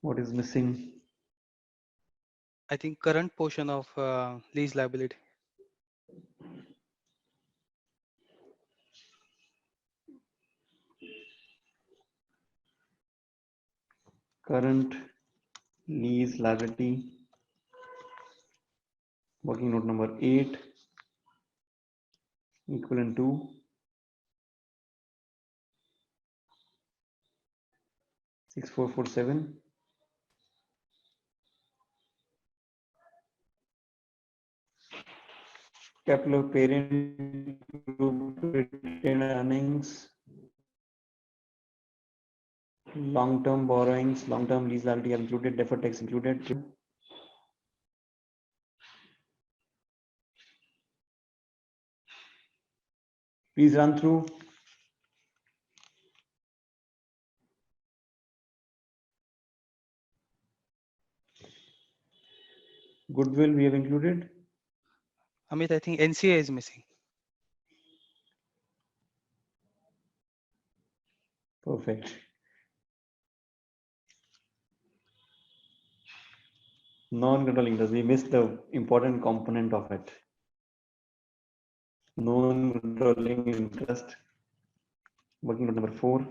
What is missing? I think current portion of lease liability. Current lease liability. Working note number 8 equivalent to 6447. Capital of parent group retained earnings, long-term borrowings, long-term lease liability are included, deferred tax included. Please run through. Goodwill we have included. Amit, I think NCA is missing. Perfect. Non-controlling interest, we missed the important component of it. Non-controlling interest, working note number 4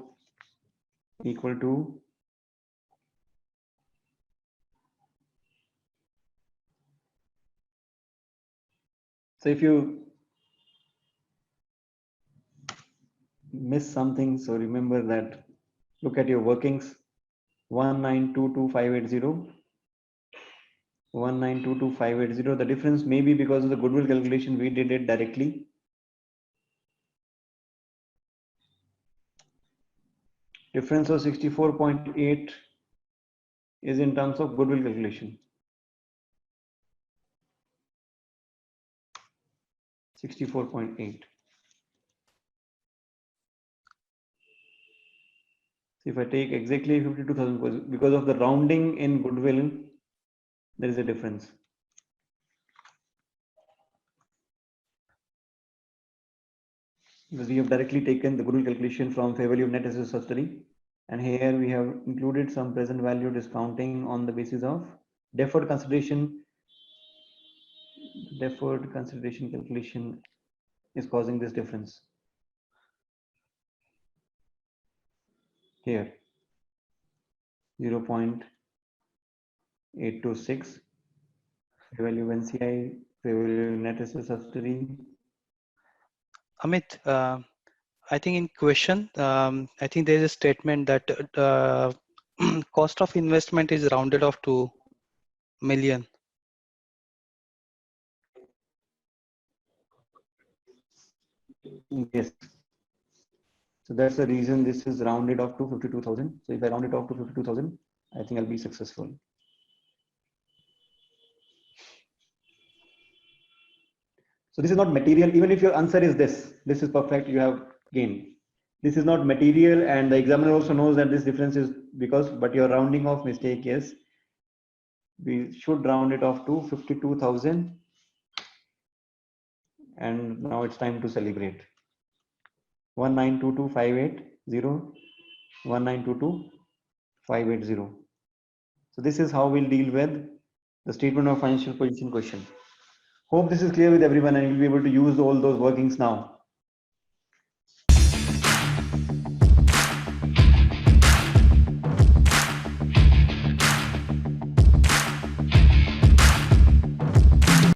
equal to So if you miss something, so remember that, look at your workings. 1922580, 1922580. The difference may be because of the goodwill calculation, we did it directly. Difference of 64.8 is in terms of goodwill calculation. 64.8. So if I take exactly 52,000, because of the rounding in goodwill, there is a difference. Because we have directly taken the goodwill calculation from fair value of net assets subsidiary, and here we have included some present value discounting on the basis of deferred consideration. Deferred consideration calculation is causing this difference here. 0.826 fair value of NCI, fair value of net assets subsidiary. Amit, I think in question, I think there is a statement that cost of investment is rounded off to million. Yes. So that's the reason this is rounded off to 52,000. So if I round it off to 52,000, I think I'll be successful. So this is not material. Even if your answer is this is perfect, you have gained. This is not material, and the examiner also knows that this difference is because, but your rounding off mistake is, we should round it off to 52,000. And now it's time to celebrate. 1922580, 1922580. So this is how we'll deal with the statement of financial position question. Hope this is clear with everyone, and you'll be able to use all those workings now.